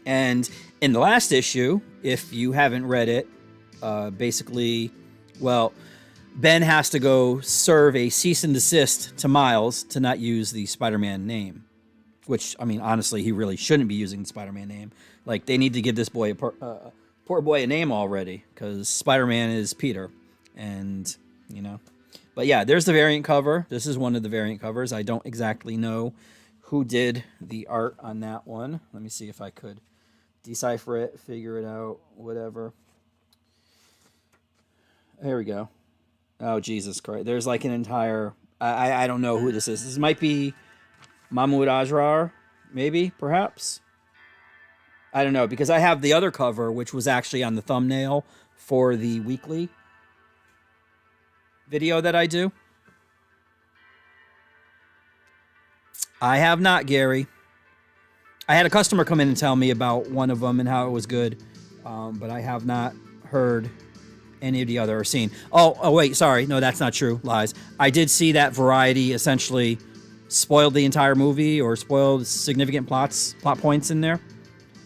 And in the last issue, if you haven't read it, Ben has to go serve a cease and desist to Miles to not use the Spider-Man name. which, I mean, honestly, he really shouldn't be using the Spider-Man name. Like, they need to give this boy poor boy a name already, because Spider-Man is Peter, and you know. But yeah, there's the variant cover. This is one of the variant covers. I don't exactly know who did the art on that one. Let me see if I could decipher it, figure it out, whatever. There we go. Oh, Jesus Christ. There's like an entire... I don't know who this is. This might be Mahmoud Ajrar, maybe, perhaps. I don't know, because I have the other cover, which was actually on the thumbnail for the weekly video that I do. I have not, Gary. I had a customer come in and tell me about one of them and how it was good, but I have not heard any of the other or seen. Oh, wait, sorry. No, that's not true. Lies. I did see that Variety essentially spoiled the entire movie or spoiled significant plot points in there.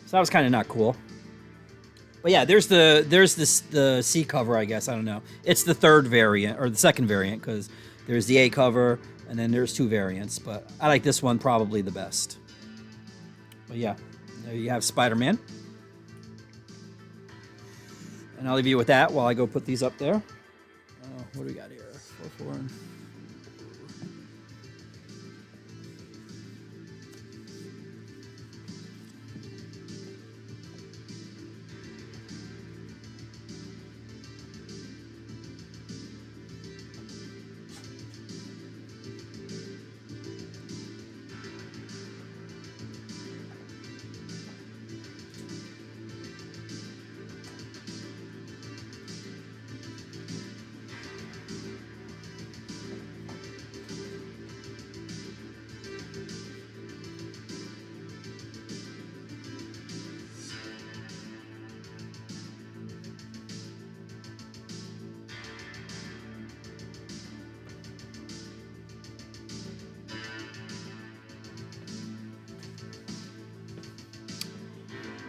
So that was kind of not cool. But yeah, there's the C cover, I guess. I don't know. It's the third variant or the second variant, because there's the A cover and then there's two variants. But I like this one probably the best. But yeah, there you have Spider-Man. And I'll leave you with that while I go put these up there. What do we got here? 4.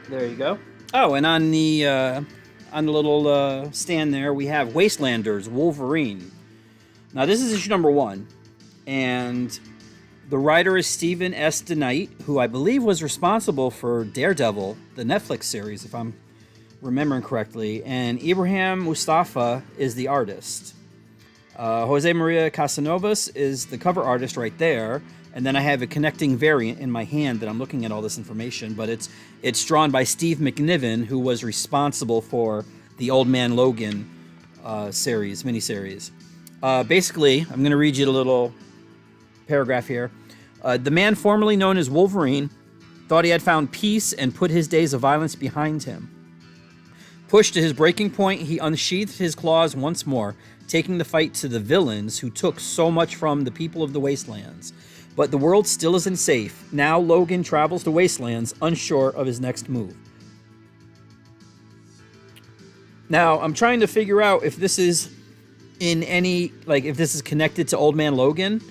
There you go. Oh, and on the little stand there, we have Wastelanders Wolverine. Now, this is issue number 1, and the writer is Stephen S. DeKnight, who I believe was responsible for Daredevil, the Netflix series, if I'm remembering correctly, and Ibrahim Mustafa is the artist. Jose Maria Casanovas is the cover artist right there. And then I have a connecting variant in my hand that I'm looking at all this information, but it's drawn by Steve McNiven, who was responsible for the Old Man Logan miniseries. Basically, I'm going to read you a little paragraph here. The man formerly known as Wolverine thought he had found peace and put his days of violence behind him. Pushed to his breaking point, he unsheathed his claws once more, taking the fight to the villains who took so much from the people of the Wastelands. But the world still isn't safe. Now Logan travels to Wastelands, unsure of his next move. Now, I'm trying to figure out if this is if this is connected to Old Man Logan.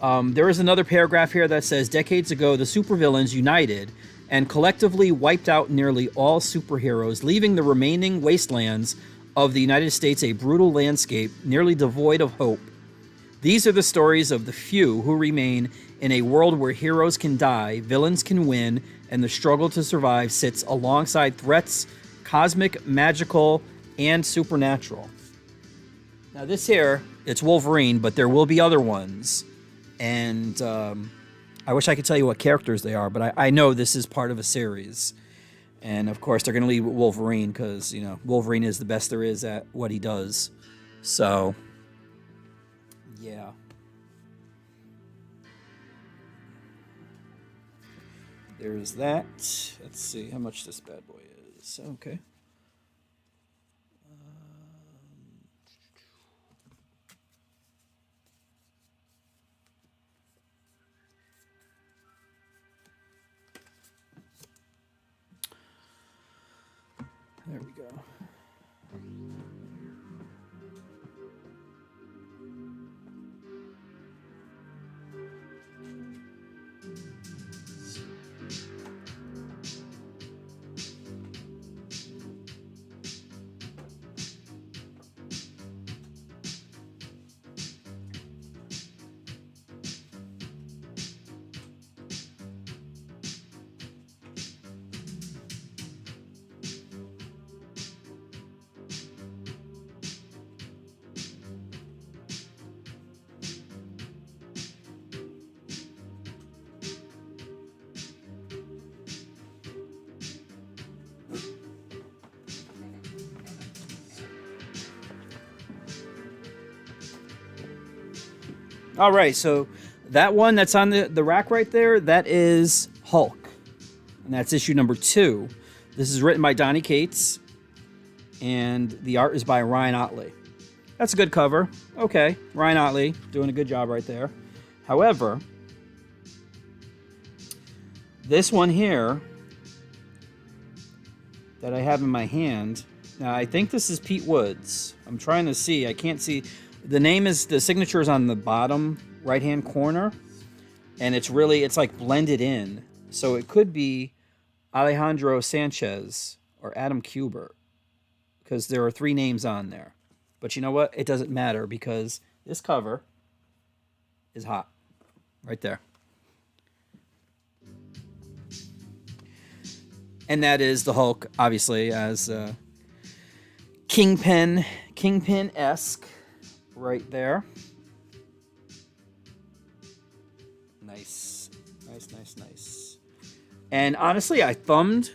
There is another paragraph here that says, decades ago, the supervillains united and collectively wiped out nearly all superheroes, leaving the remaining wastelands of the United States a brutal landscape, nearly devoid of hope. These are the stories of the few who remain in a world where heroes can die, villains can win, and the struggle to survive sits alongside threats, cosmic, magical, and supernatural. Now this here, it's Wolverine, but there will be other ones. And I wish I could tell you what characters they are, but I know this is part of a series. And of course, they're going to leave with Wolverine because, Wolverine is the best there is at what he does. So... yeah. There's that. Let's see how much this bad boy is. Okay. There we go. All right, so that one that's on the rack right there, that is Hulk. And that's issue number 2. This is written by Donny Cates, and the art is by Ryan Ottley. That's a good cover. Okay, Ryan Ottley doing a good job right there. However, this one here that I have in my hand, now I think this is Pete Woods. I'm trying to see. I can't see. The signature is on the bottom right-hand corner, and it's like blended in. So it could be Alejandro Sanchez or Adam Kubert, because there are 3 names on there. But you know what? It doesn't matter, because this cover is hot. Right there. And that is the Hulk, obviously, as Kingpin-esque right there. Nice. Nice. And honestly, I thumbed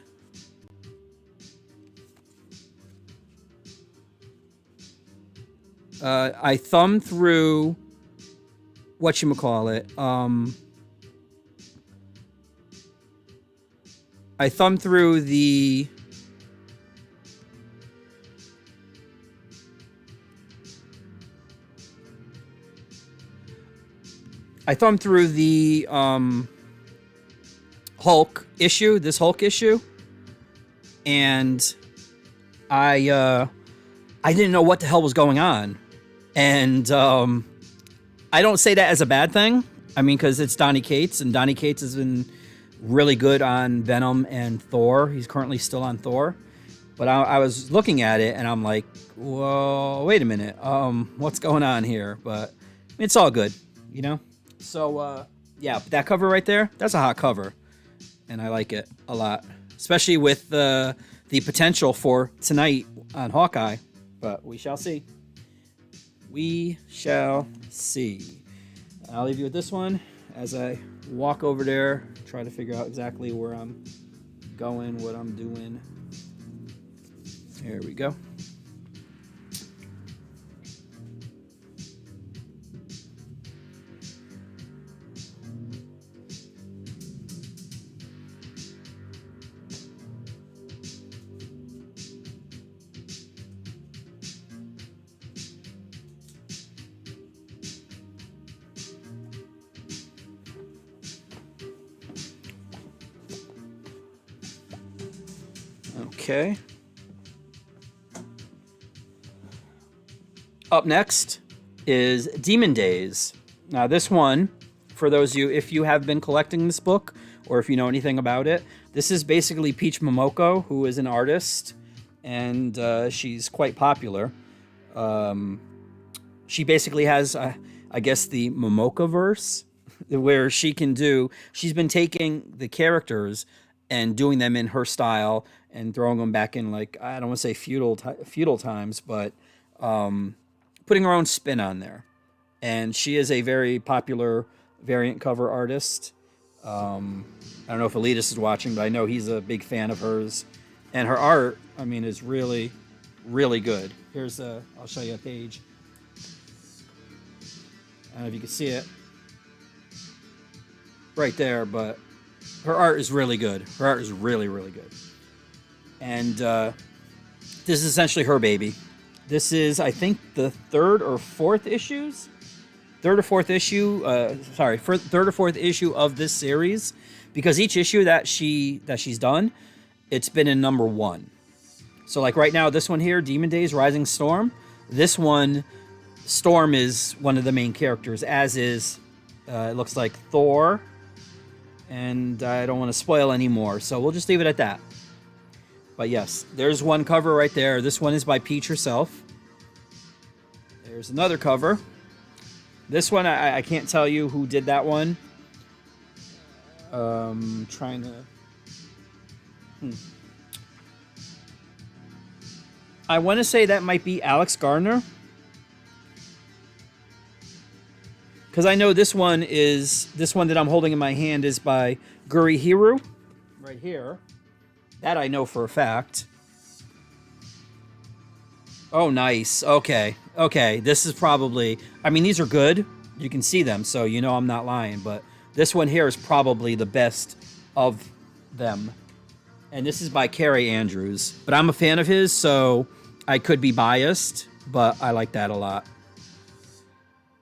through whatchamacallit. I thumbed through the Hulk issue, this Hulk issue, and I didn't know what the hell was going on. And I don't say that as a bad thing. I mean, because it's Donny Cates, and Donny Cates has been really good on Venom and Thor. He's currently still on Thor. But I was looking at it, and I'm like, whoa, wait a minute. What's going on here? But it's all good, you know? So, yeah, that cover right there, that's a hot cover. And I like it a lot. Especially with the potential for tonight on Hawkeye. But we shall see. We shall see. I'll leave you with this one as I walk over there, try to figure out exactly where I'm going, what I'm doing. There we go. Okay. Up next is Demon Days. Now, this one, for those of you, if you have been collecting this book, or if you know anything about it, this is basically Peach Momoko, who is an artist, and she's quite popular. She basically has, I guess, the Momoka-verse, where she's been taking the characters and doing them in her style and throwing them back in, like, I don't want to say feudal times, but putting her own spin on there. And she is a very popular variant cover artist. I don't know if Elitas is watching, but I know he's a big fan of hers. And her art, I mean, is really, really good. I'll show you a page. I don't know if you can see it right there, but her art is really good. Her art is really, really good. And this is essentially her baby. This is, I think, the third or fourth issue of this series, because each issue that she's done, it's been in number 1. So, like right now, this one here, Demon Days, Rising Storm. This one, Storm is one of the main characters, as is, it looks like, Thor. And I don't want to spoil anymore, so we'll just leave it at that. But yes, there's one cover right there. This one is by Peach herself. There's another cover. This one, I can't tell you who did that one. Trying to... I want to say that might be Alex Gardner. Because I know this one that I'm holding in my hand is by Guri Hiru. Right here. That I know for a fact. Oh, nice. Okay. This is probably... I mean, these are good. You can see them, so you know I'm not lying. But this one here is probably the best of them. And this is by Carrie Andrews. But I'm a fan of his, so I could be biased, but I like that a lot.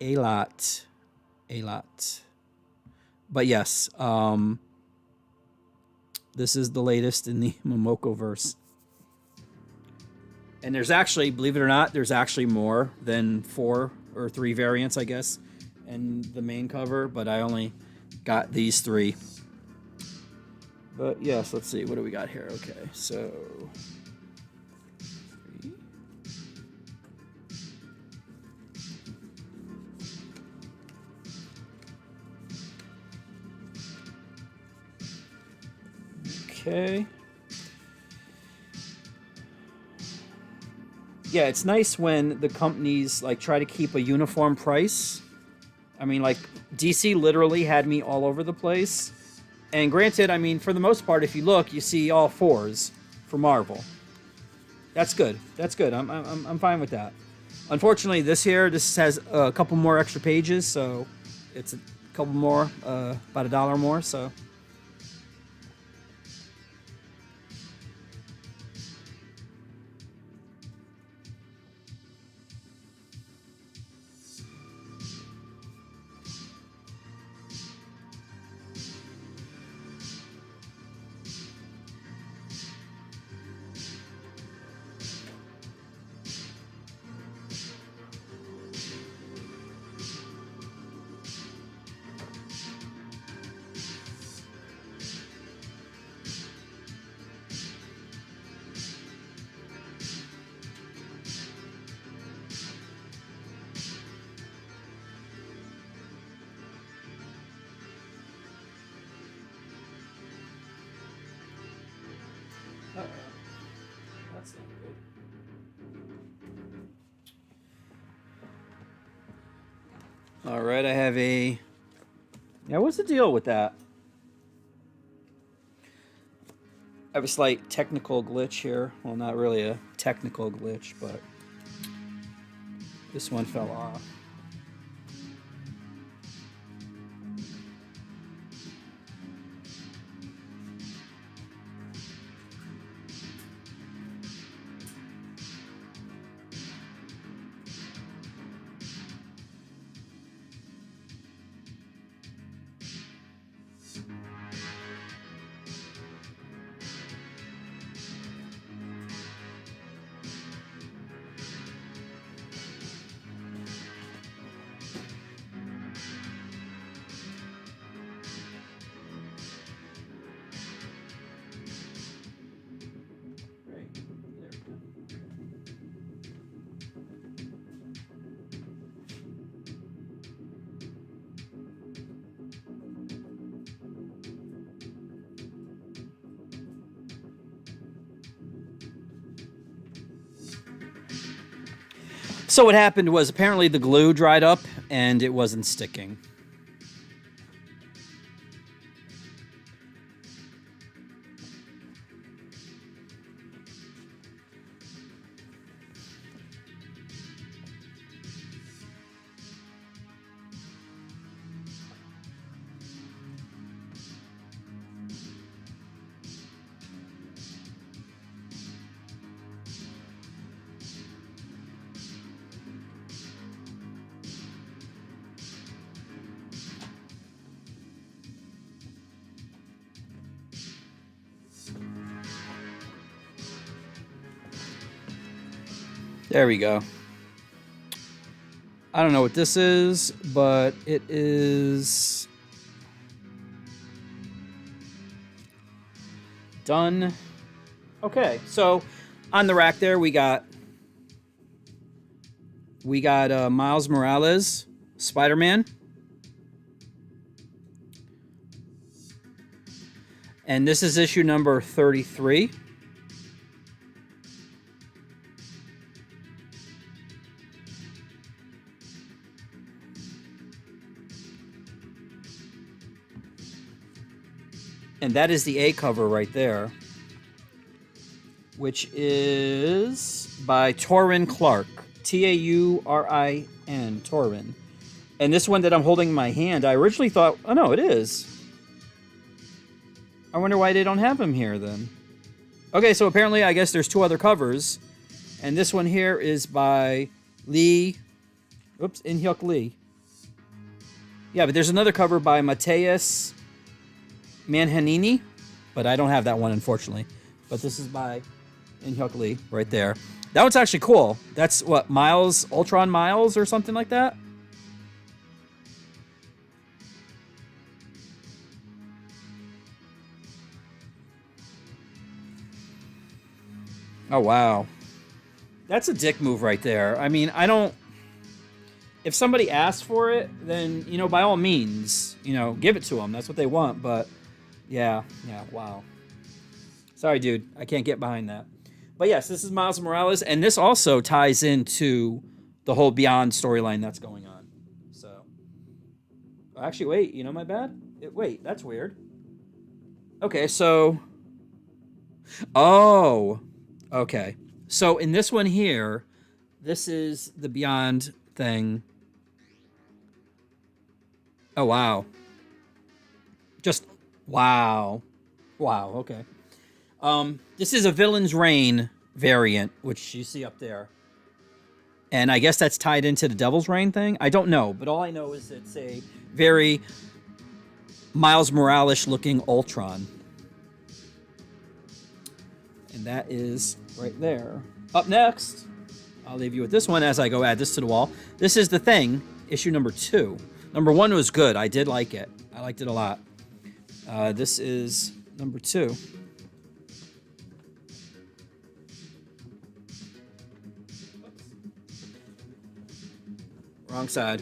A lot. A lot. But yes, this is the latest in the Momoko verse. And there's actually, believe it or not, there's actually more than 4 or 3 variants, I guess, in the main cover, but I only got these 3. But yes, let's see, what do we got here? Okay, so 3. Okay. Yeah, it's nice when the companies like try to keep a uniform price. I mean, like DC literally had me all over the place. And granted, I mean, for the most part, if you look, you see all 4s for Marvel. That's good. That's good. I'm fine with that. Unfortunately, this has a couple more extra pages, so it's a couple more, about $1 more. So. That's not good. All right, I have a. Yeah, what's the deal with that? I have a slight technical glitch here. Well, not really a technical glitch, but this one fell off. So what happened was apparently the glue dried up and it wasn't sticking. There we go. I don't know what this is, but it is done. Okay, so on the rack there we got Miles Morales, Spider-Man. And this is issue number 33. And that is the A cover right there, which is by Taurin Clark. Taurin, Taurin. And this one that I'm holding in my hand, I originally thought, oh no, it is. I wonder why they don't have him here then. Okay, so apparently I guess there's two other covers. And this one here is by Lee. Oops, In-hyuk Lee. Yeah, but there's another cover by Mateus Manhanini. But I don't have that one, unfortunately. But this is by In-hyuk Lee right there. That one's actually cool. That's what, Miles, Ultron Miles or something like that? Oh, wow. That's a dick move right there. I mean, I don't... If somebody asks for it, then, you know, by all means, you know, give it to them. That's what they want, but... Yeah, wow. Sorry, dude. I can't get behind that. But yes, this is Miles Morales, and this also ties into the whole Beyond storyline that's going on. So... Actually, wait. You know my bad? Wait, that's weird. Okay, so... Oh... Okay, so in this one here, this is the Beyond thing. Oh, wow. Just, wow. Wow, okay. This is a Villain's Reign variant, which you see up there. And I guess that's tied into the Devil's Reign thing? I don't know, but all I know is it's a very Miles Morales-looking Ultron. And that is right there. Up next, I'll leave you with this one as I go add this to the wall. This is The Thing, issue number 2. Number 1 was good. I did like it. I liked it a lot. This is number 2. Wrong side.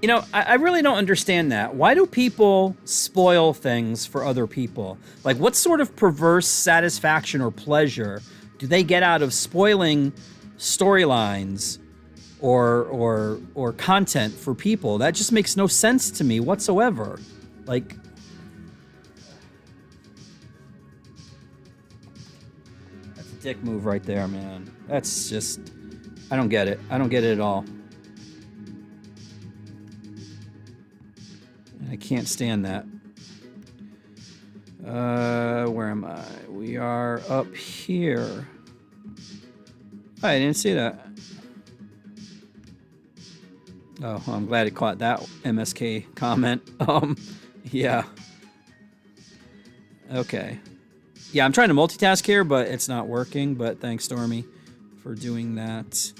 You know, I really don't understand that. Why do people spoil things for other people? Like, what sort of perverse satisfaction or pleasure do they get out of spoiling storylines or content for people? That just makes no sense to me whatsoever. Like, that's a dick move right there, man. That's just, I don't get it. I don't get it at all. I can't stand that. Where am I? We are up here. Oh, I didn't see that. Oh, I'm glad it caught that MSK comment. Yeah. Okay. Yeah, I'm trying to multitask here, but it's not working. But thanks, Stormy, for doing that.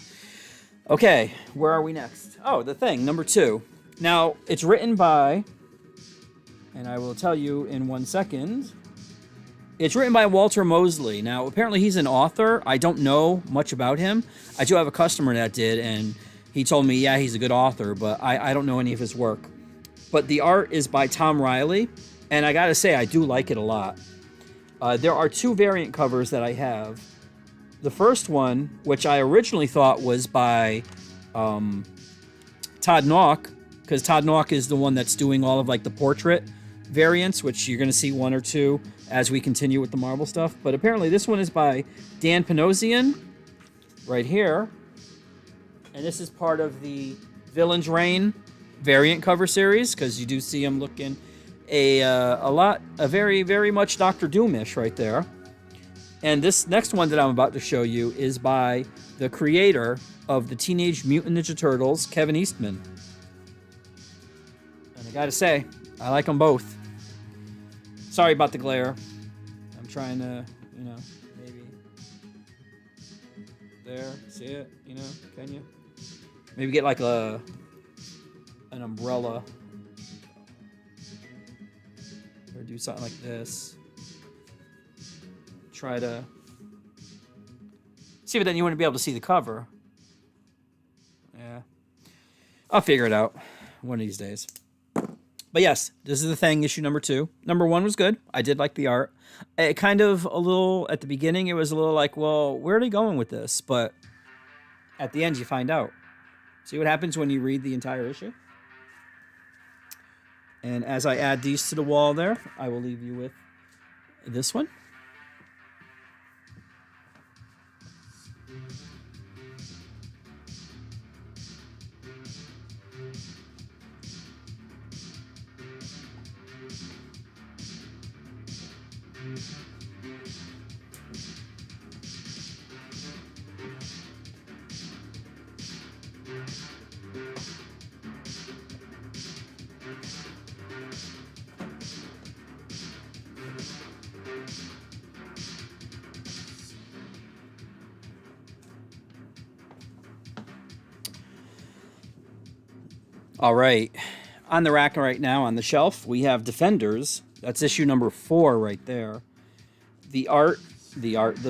Okay, where are we next? Oh, The Thing, number 2. Now, it's written by... And I will tell you in 1 second. It's written by Walter Mosley. Now, apparently he's an author. I don't know much about him. I do have a customer that did, and he told me, yeah, he's a good author, but I don't know any of his work. But the art is by Tom Riley, and I gotta say, I do like it a lot. There are 2 variant covers that I have. The first one, which I originally thought was by Todd Nauck, because Todd Nauck is the one that's doing all of like the portrait variants, which you're going to see 1 or 2 as we continue with the Marvel stuff. But apparently this one is by Dan Panosian, right here. And this is part of the Villain's Reign variant cover series, because you do see him looking a very, very much Doctor Doom-ish right there. And this next one that I'm about to show you is by the creator of the Teenage Mutant Ninja Turtles, Kevin Eastman. And I gotta say, I like them both. Sorry about the glare. I'm trying to, you know, maybe... There, see it? You know, can you? Maybe get like an umbrella. Or do something like this. Try to... See, but then you wouldn't be able to see the cover. Yeah. I'll figure it out one of these days. But yes, this is The Thing, issue number 2. Number 1 was good. I did like the art. It kind of a little, at the beginning, it was a little like, well, where are they going with this? But At the end, you find out. See what happens when you read the entire issue? And as I add these to the wall there, I will leave you with this one. All right. On the rack right now on the shelf, we have Defenders. That's issue number 4 right there. The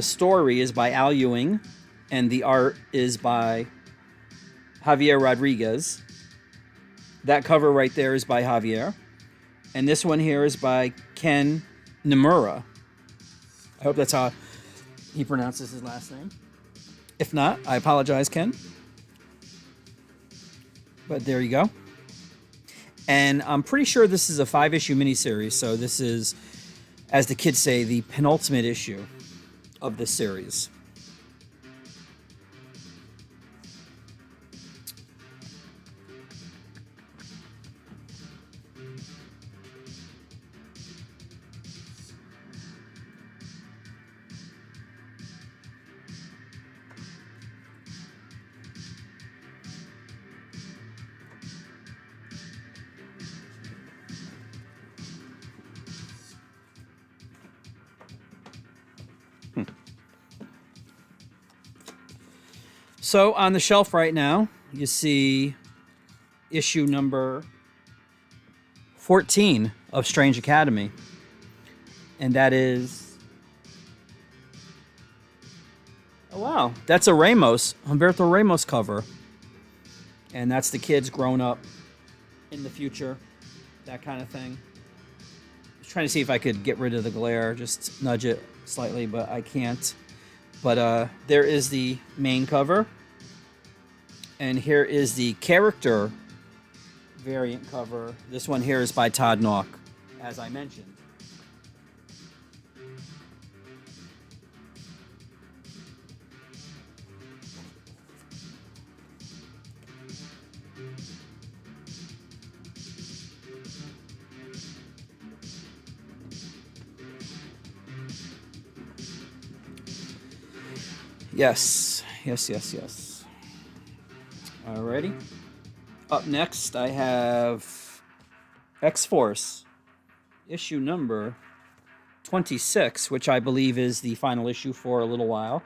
story is by Al Ewing, and the art is by Javier Rodriguez. That cover right there is by Javier. And this one here is by Ken Nimura. I hope that's how he pronounces his last name. If not, I apologize, Ken. But there you go. And I'm pretty sure this is a 5-issue miniseries, so this is, as the kids say, the penultimate issue of this series. So on the shelf right now, you see issue number 14 of Strange Academy. And that is... oh, wow. That's a Humberto Ramos cover. And that's the kids grown up in the future. That kind of thing. I was trying to see if I could get rid of the glare. Just nudge it slightly, but I can't. But there is the main cover. And here is the character variant cover. This one here is by Todd Nauck, as I mentioned. Yes. Alrighty. Up next, I have X-Force, issue number 26, which I believe is the final issue for a little while,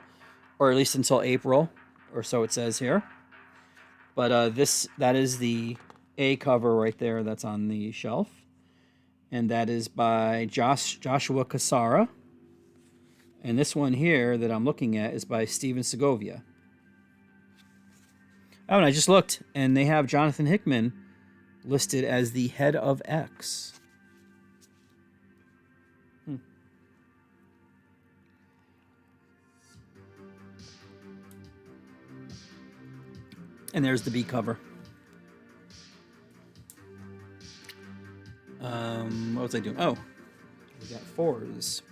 or at least until April, or so it says here. But that is the A cover right there that's on the shelf, and that is by Joshua Cassara. And this one here that I'm looking at is by Steven Segovia. Oh, and I just looked, and they have Jonathan Hickman listed as the head of X. And there's the B cover. What was I doing? Oh, we got 4s.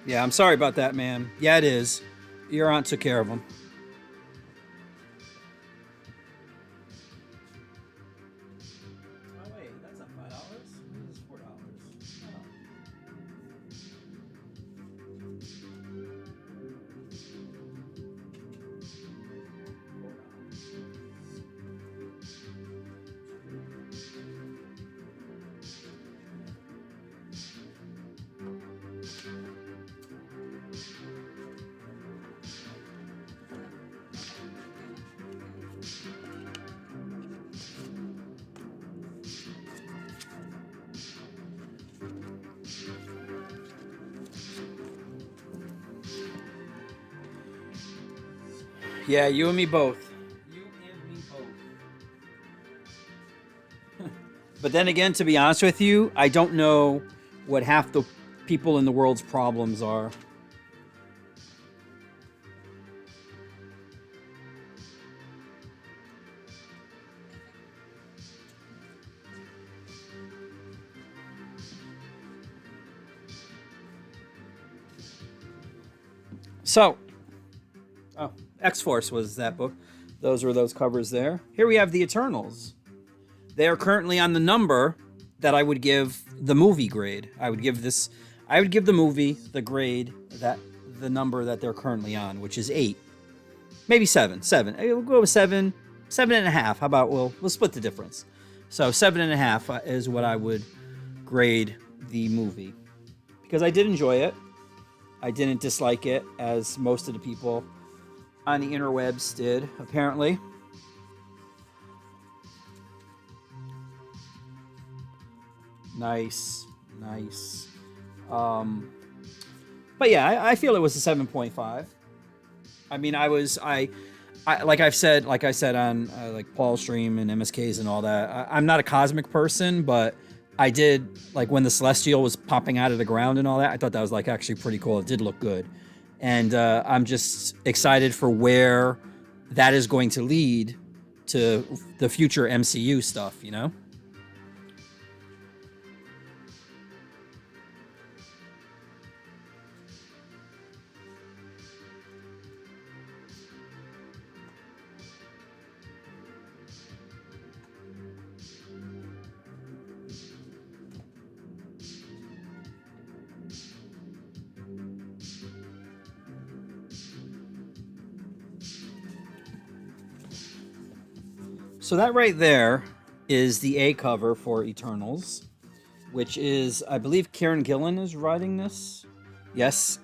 Yeah, I'm sorry about that, man. Yeah, it is. Your aunt took care of them. Oh, wait, that's not $5. This is $4. Yeah, you and me both. You and me both. But then again, to be honest with you, I don't know what half the people in the world's problems are. So, oh, X Force was that book. Those were those covers there. Here we have the Eternals. They are currently on the number that I would give the movie grade. I would give the movie the grade that the number that they're currently on, which is 8, maybe 7. 7. We'll go with 7, 7.5. How about we'll split the difference. So 7.5 is what I would grade the movie because I did enjoy it. I didn't dislike it as most of the people on the interwebs did, apparently. Nice, nice. But yeah, I feel it was a 7.5. I mean, I like I said on like Paul's stream and MSK's and all that. I'm not a cosmic person, but I did like when the Celestial was popping out of the ground and all that. I thought that was like actually pretty cool. It did look good, and I'm just excited for where that is going to lead to the future MCU stuff. You know. So that right there is the A cover for Eternals, which is, I believe, Kieran Gillen is writing this. Yes,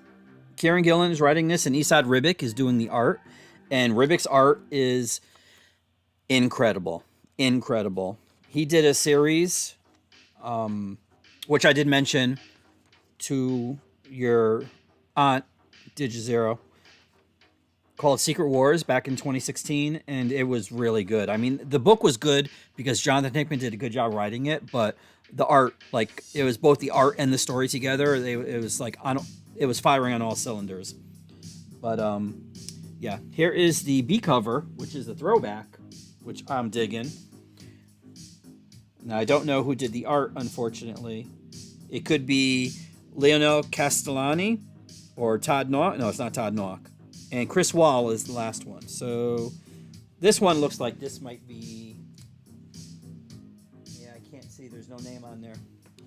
Kieran Gillen is writing this, and Esad Ribic is doing the art. And Ribic's art is incredible, incredible. He did a series, which I did mention to your aunt Digizero, called Secret Wars back in 2016, and it was really good. I mean, the book was good because Jonathan Hickman did a good job writing it, but the art, like, it was both the art and the story together. It was like it was firing on all cylinders. But yeah, here is the B cover, which is a throwback, which I'm digging. Now I don't know who did the art, unfortunately. It could be Leonel Castellani or Todd Nauck. No, it's not Todd Nauck. And Chris Wall is the last one. So this one looks like this might be. Yeah, I can't see. There's no name on there.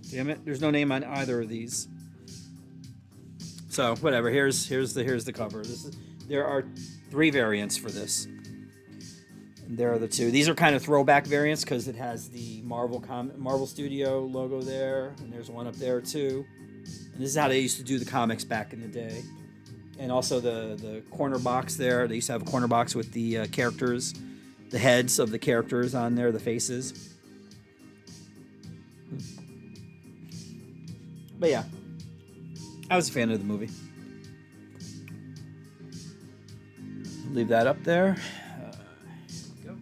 Damn it! There's no name on either of these. So whatever. Here's the cover. There are 3 variants for this. And there are the 2. These are kind of throwback variants because it has the Marvel Studio logo there, and there's one up there too. And this is how they used to do the comics back in the day. And also the corner box there. They used to have a corner box with the characters, the heads of the characters on there, the faces. But yeah, I was a fan of the movie. Leave that up there. Here we go.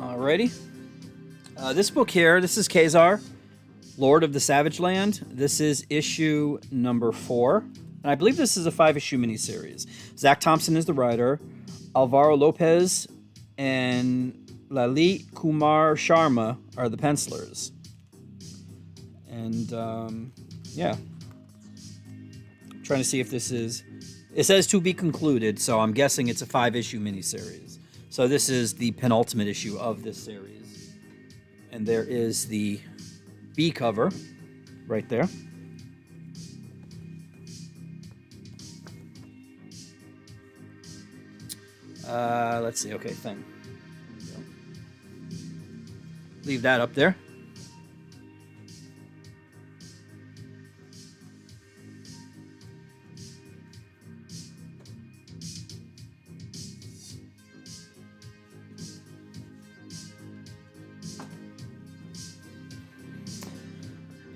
Alrighty. This book here, this is Khazar, Lord of the Savage Land. This is issue number 4. And I believe this is a 5-issue miniseries. Zach Thompson is the writer. Alvaro Lopez and Lalit Kumar Sharma are the pencilers. And, yeah. I'm trying to see if this is... It says to be concluded, so I'm guessing it's a 5-issue miniseries. So this is the penultimate issue of this series. And there is the B cover right there. Let's see. Okay, thing. Leave that up there.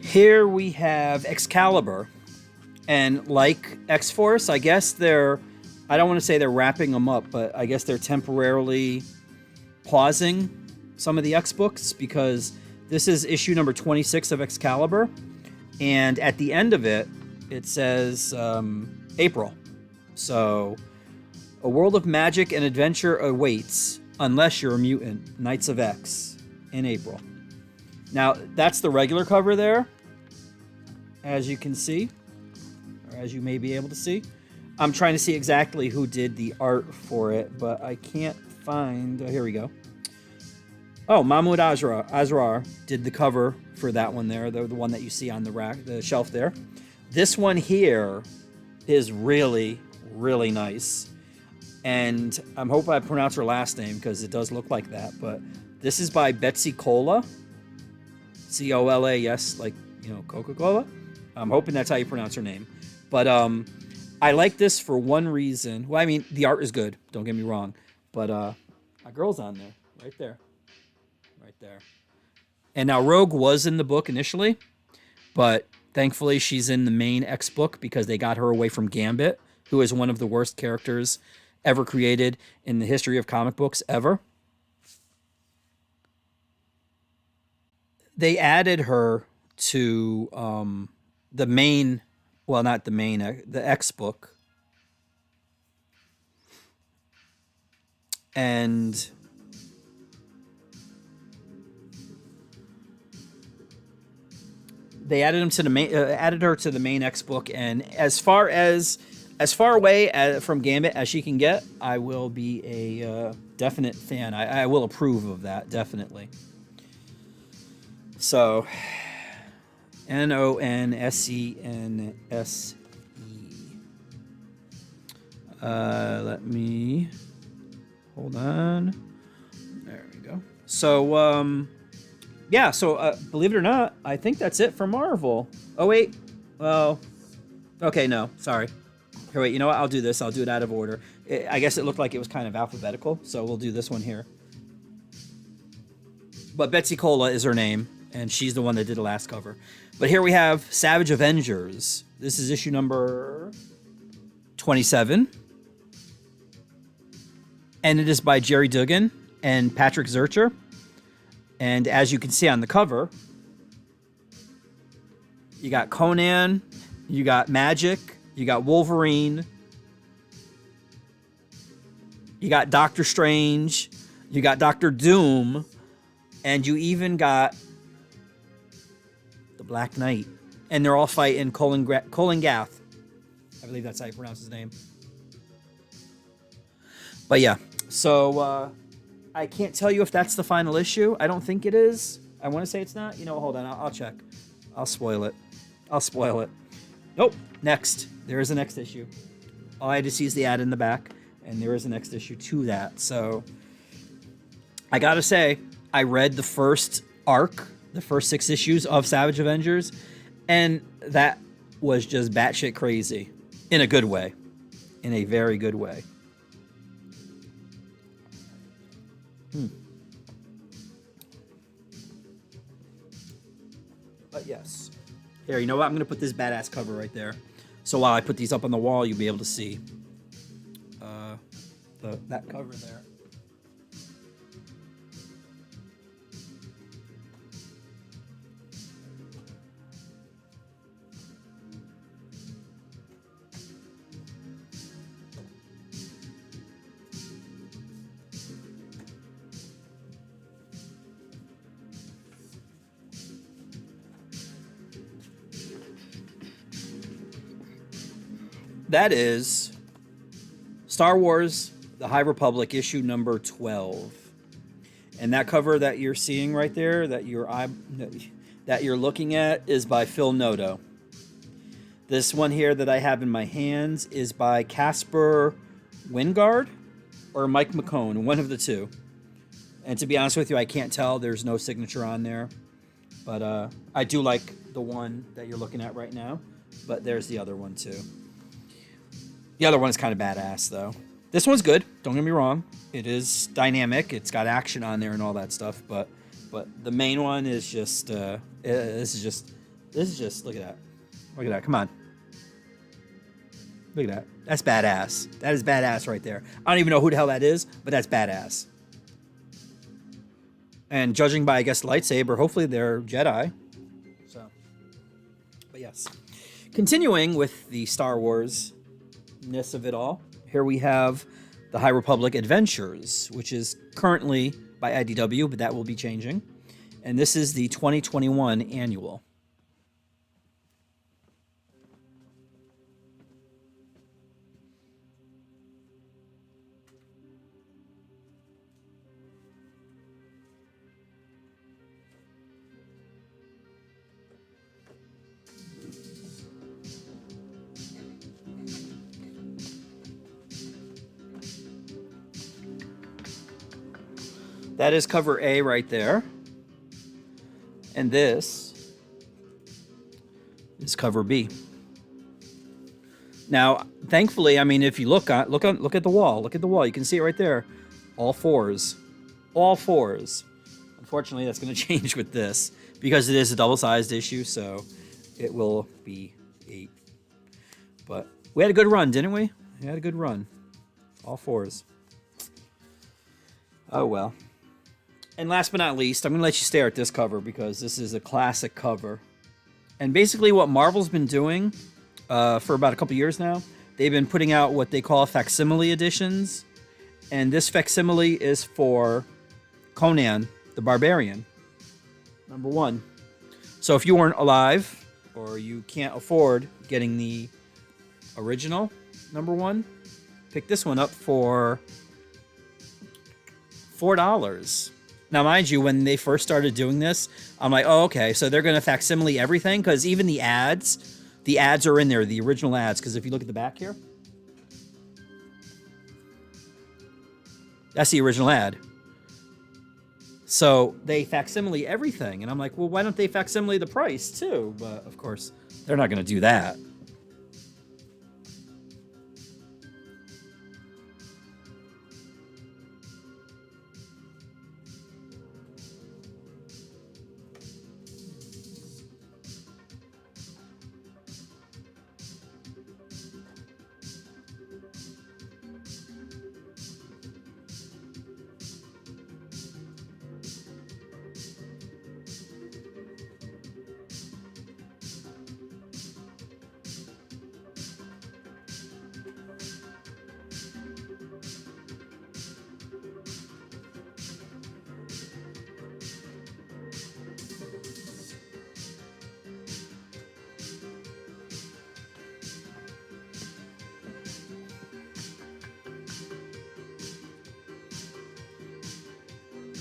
Here we have Excalibur. And like X-Force, I guess I don't want to say they're wrapping them up, but I guess they're temporarily pausing some of the X books because this is issue number 26 of Excalibur. And at the end of it, it says April. So, a world of magic and adventure awaits unless you're a mutant. Knights of X in April. Now, that's the regular cover there, as you can see, or as you may be able to see. I'm trying to see exactly who did the art for it, but I can't find... Oh, here we go. Oh, Mahmoud Asrar did the cover for that one there, the one that you see on the rack, the shelf there. This one here is really, really nice. And I hope I pronounce her last name because it does look like that. But this is by Betsy Cola. C-O-L-A, yes, like, Coca-Cola. I'm hoping that's how you pronounce her name. But I like this for one reason. Well, I mean, the art is good. Don't get me wrong. But a girl's on there. Right there. Right there. And now Rogue was in the book initially. But thankfully she's in the main X book because they got her away from Gambit, who is one of the worst characters ever created in the history of comic books ever. They added her to the main, well, not the main, the X book. And they added her to the main X book. And as far away from Gambit as she can get, I will be a definite fan. I will approve of that, definitely. So, Nonsense. Let me hold on. There we go. So, yeah. So, believe it or not, I think that's it for Marvel. Oh wait. Well, okay. No, sorry. Here, wait. You know what? I'll do this. I'll do it out of order. I guess it looked like it was kind of alphabetical, so we'll do this one here. But Betsy Cola is her name. And she's the one that did the last cover. But here we have Savage Avengers. This is issue number 27. And it is by Jerry Duggan and Patrick Zircher. And as you can see on the cover, you got Conan, you got Magic, you got Wolverine, you got Doctor Strange, you got Doctor Doom, and you even got Black Knight, and they're all fighting Colin Gath. I believe that's how you pronounce his name. But yeah, so I can't tell you if that's the final issue. I don't think it is. I want to say it's not. Hold on. I'll check. I'll spoil it. Nope. Next. There is a next issue. All I had to see is the ad in the back, and there is a next issue to that. So I gotta say, I read the first arc, the first 6 issues of Savage Avengers, and that was just batshit crazy in a good way, in a very good way. But yes, here, you know what? I'm gonna put this badass cover right there, so while I put these up on the wall, you'll be able to see that cover there. That is Star Wars The High Republic issue number 12. And that cover that you're seeing right there, that you're looking at, is by Phil Noto. This one here that I have in my hands is by Casper Wingard. or Mike McCone, one of the two. And to be honest with you, I can't tell. There's no signature on there. But I do like the one that you're looking at right now. But there's the other one too. The other one is kind of badass though. This one's good. Don't get me wrong. It is dynamic. It's got action on there and all that stuff. But the main one is just this is just look at that. Look at that. Come on. Look at that. That's badass. That is badass right there. I don't even know who the hell that is, but that's badass. And judging by, I guess, lightsaber, hopefully they're Jedi. So, but yes. Continuing with the Star Wars-ness of it all, here we have the High Republic Adventures, which is currently by IDW, but that will be changing. And this is the 2021 annual. That is cover A right there. And this is cover B. Now, thankfully, I mean, if you look at the wall, you can see it right there. All fours. All fours. Unfortunately, that's going to change with this because it is a double-sized issue, so it will be 8. But we had a good run, didn't we? We had a good run. All fours. Oh, well. And last but not least, I'm going to let you stare at this cover because this is a classic cover. And basically what Marvel's been doing for about a couple years now, they've been putting out what they call facsimile editions. And this facsimile is for Conan the Barbarian, #1. So if you weren't alive or you can't afford getting the original #1, pick this one up for $4. Now, mind you, when they first started doing this, I'm like, oh, okay, so they're going to facsimile everything? Because even the ads are in there, the original ads. Because if you look at the back here, that's the original ad. So they facsimile everything. And I'm like, well, why don't they facsimile the price too? But, of course, they're not going to do that.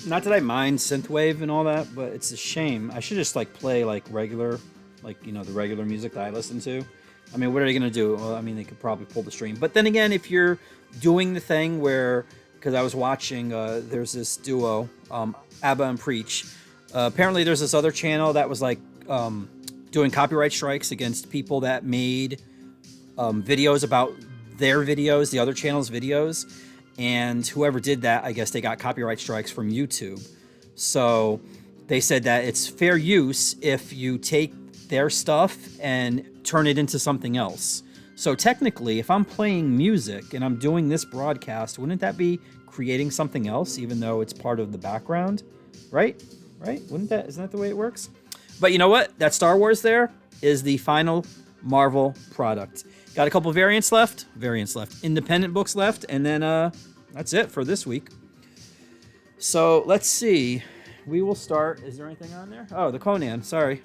Not that I mind synthwave and all that, but it's a shame. I should just like play like regular, like, you know, the regular music that I listen to. I mean, what are they going to do? Well, I mean, they could probably pull the stream. But then again, if you're doing the thing where, because I was watching, there's this duo, ABBA and Preach. Apparently there's this other channel that was like doing copyright strikes against people that made videos about their videos, the other channel's videos. And whoever did that, I guess they got copyright strikes from YouTube. So they said that it's fair use if you take their stuff and turn it into something else. So technically, if I'm playing music and I'm doing this broadcast, wouldn't that be creating something else, even though it's part of the background? Right? Right? Isn't that the way it works? But you know what? That Star Wars there is the final Marvel product. Got a couple variants left. Independent books left. And then that's it for this week. So let's see. We will start. Is there anything on there? Oh, the Conan. Sorry.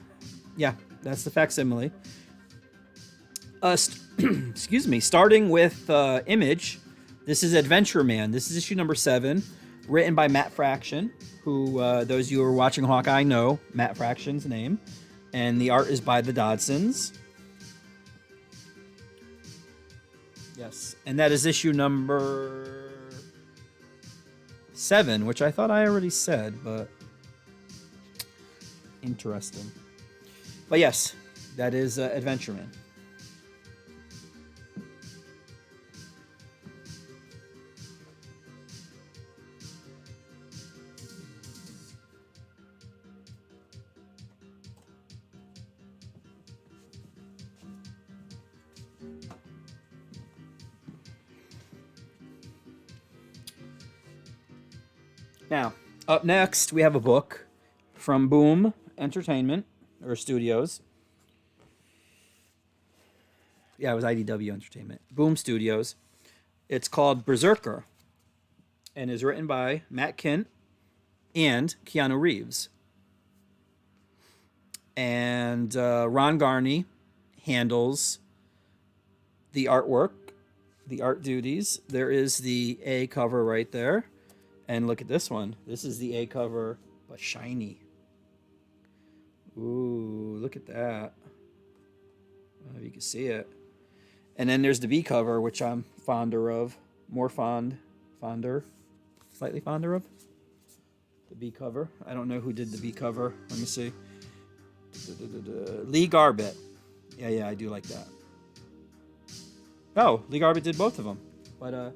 Yeah, that's the facsimile. Excuse me. Starting with Image. This is Adventure Man. This is issue number 7. Written by Matt Fraction, who those of you who are watching Hawkeye know Matt Fraction's name. And the art is by the Dodsons. Yes, and that is issue number 7, which I thought I already said, but interesting. But yes, that is Adventureman. Now, up next, we have a book from Boom Entertainment, or Studios. Yeah, it was IDW Entertainment. Boom Studios. It's called Berserker, and is written by Matt Kindt and Keanu Reeves. And Ron Garney handles the artwork, the art duties. There is the A cover right there. And look at this one. This is the A cover, but shiny. Ooh, look at that. I don't know if you can see it. And then there's the B cover, which I'm fonder of. Slightly fonder of. The B cover. I don't know who did the B cover. Let me see. Lee Garbett. Yeah, I do like that. Oh, Lee Garbett did both of them. But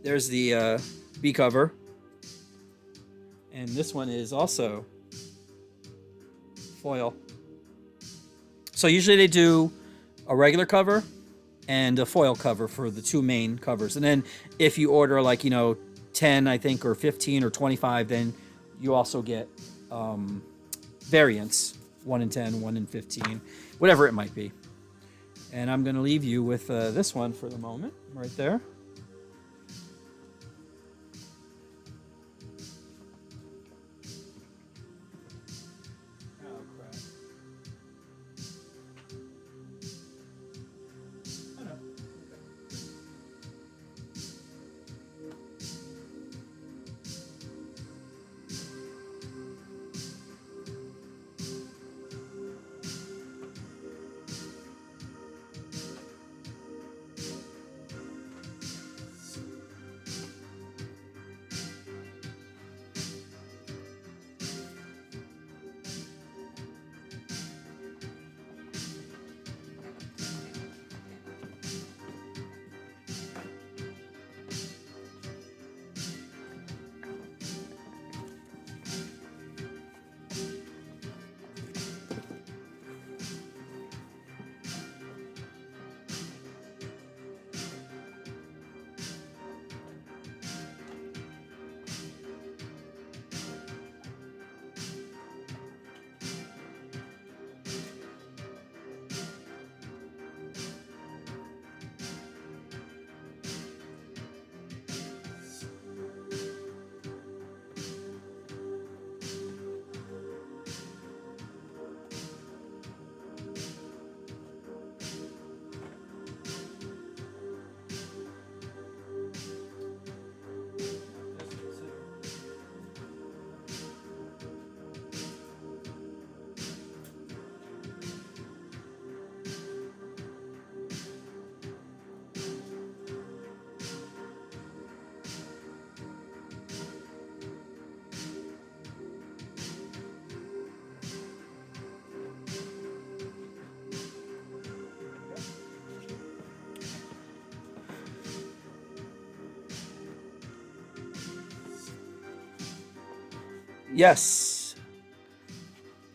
there's the B cover. And this one is also foil. So usually they do a regular cover and a foil cover for the two main covers. And then if you order 10, I think, or 15 or 25, then you also get variants. 1 in 10, 1 in 15, whatever it might be. And I'm going to leave you with this one for the moment, right there. Yes,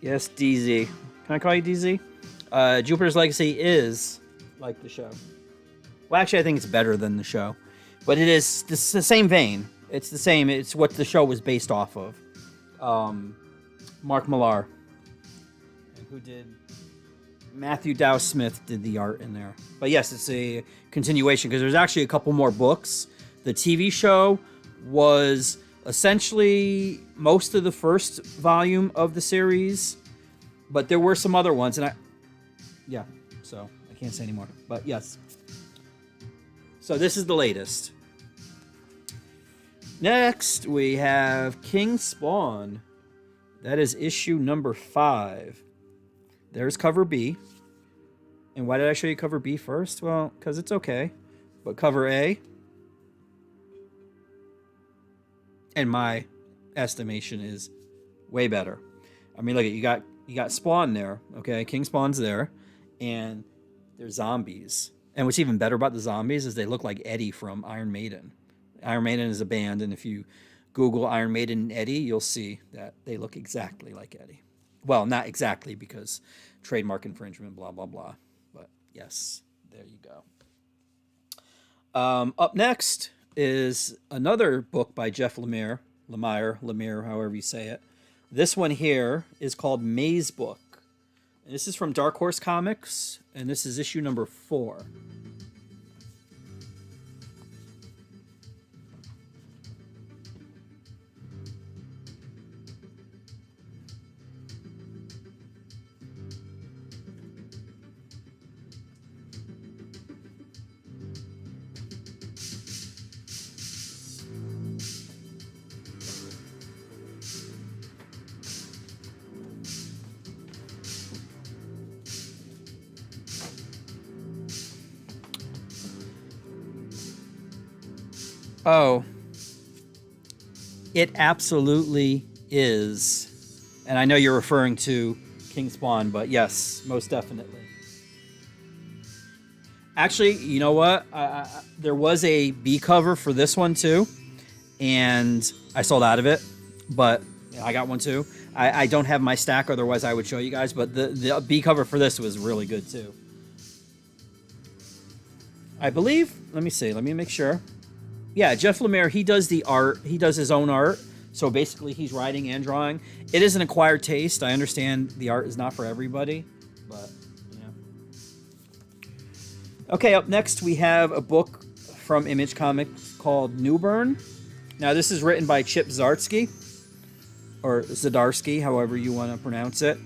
DZ. Can I call you DZ? Jupiter's Legacy is like the show. Well, actually, I think it's better than the show, but it is the same vein. It's the same. It's what the show was based off of. Mark Millar, and who did Matthew Dow Smith did the art in there. But yes, it's a continuation because there's actually a couple more books. The TV show was essentially most of the first volume of the series, but there were some other ones, and so I can't say anymore. But yes. So this is the latest. Next, we have King Spawn. That is issue number 5. There's cover B. And why did I show you cover B first? Well, because it's okay. But cover A. in my estimation, is way better. I mean, look at you got Spawn there, okay? King Spawn's there, and they're zombies. And what's even better about the zombies is they look like Eddie from Iron Maiden. Iron Maiden is a band, and if you Google Iron Maiden and Eddie, you'll see that they look exactly like Eddie. Well, not exactly because trademark infringement, blah blah blah. But yes, there you go. Up next is another book by Jeff Lemire, however you say it. This one here is called Maze Book. And this is from Dark Horse Comics, and this is issue number 4. Oh, it absolutely is. And I know you're referring to King Spawn, but yes, most definitely. Actually, you know what? There was a B cover for this one too, and I sold out of it, but I got one too. I don't have my stack, otherwise I would show you guys, but the B cover for this was really good too. I believe, let me see, let me make sure. Yeah, Jeff Lemire, he does the art. He does his own art. So basically, he's writing and drawing. It is an acquired taste. I understand the art is not for everybody, but yeah. Okay, up next we have a book from Image Comics called Newburn. Now, this is written by Chip Zdarsky, or Zdarsky, however you want to pronounce it.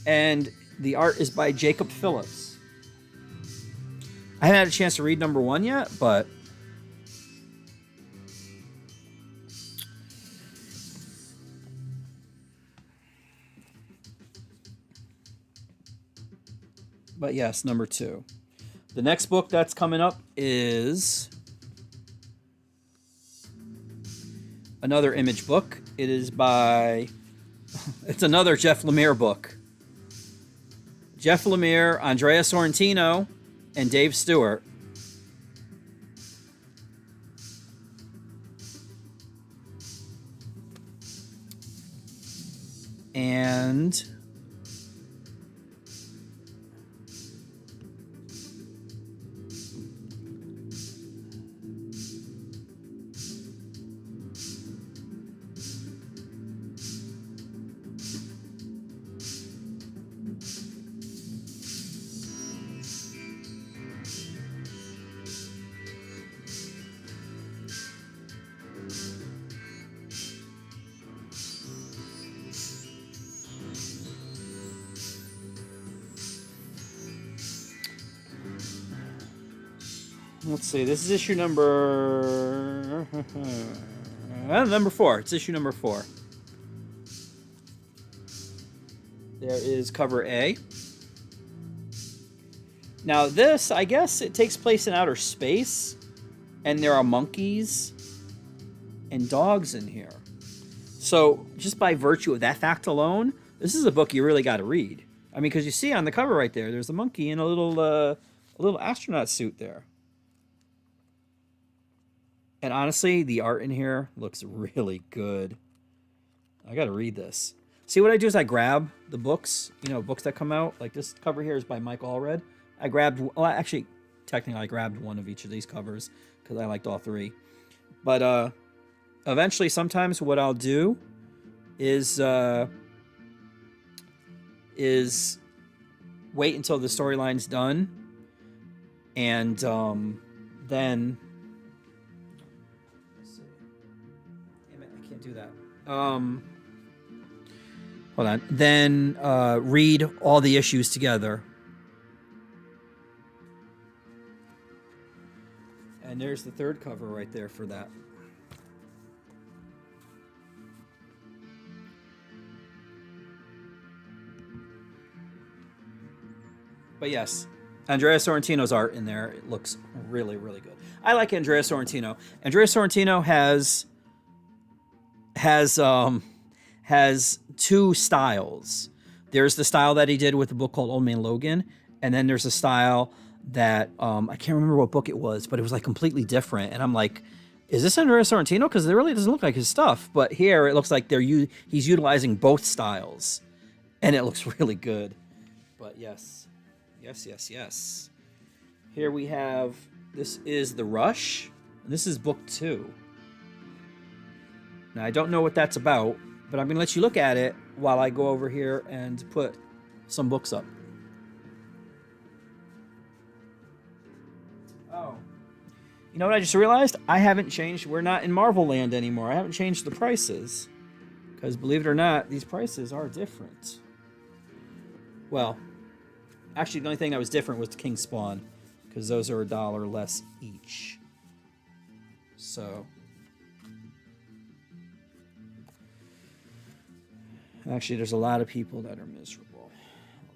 And the art is by Jacob Phillips. I haven't had a chance to read number 1 yet, but yes, number 2. The next book that's coming up is another Image book. It is by, it's another Jeff Lemire book. Jeff Lemire, Andrea Sorrentino, and Dave Stewart. And let's see, this is issue number number 4. It's issue number 4. There is cover A. Now this, I guess it takes place in outer space, and there are monkeys and dogs in here. So just by virtue of that fact alone, this is a book you really got to read. I mean, because you see on the cover right there, there's a monkey in a little astronaut suit there. And honestly, the art in here looks really good. I got to read this. See, what I do is I grab the books, books that come out. Like this cover here is by Mike Allred. I grabbed, well, actually, technically I grabbed one of each of these covers because I liked all 3. But eventually, sometimes what I'll do is wait until the storyline's done, and then. I can't do that. Hold on. Then read all the issues together. And there's the 3rd cover right there for that. But yes, Andrea Sorrentino's art in there, it looks really, really good. I like Andrea Sorrentino. Andrea Sorrentino has has has two styles. There's the style that he did with the book called Old Man Logan, and then there's a style that I can't remember what book it was, but it was like completely different. And I'm like, is this Andrea Sorrentino? Because it really doesn't look like his stuff. But here it looks like he's utilizing both styles, and it looks really good. But yes, yes, yes, yes. Here we have, this is The Rush. This is book 2. Now I don't know what that's about, but I'm gonna let you look at it while I go over here and put some books up. Oh. You know what I just realized? I haven't changed. We're not in Marvel Land anymore. I haven't changed the prices. Because believe it or not, these prices are different. Well, actually the only thing that was different was the King Spawn. Because those are $1 less each. So. Actually, there's a lot of people that are miserable.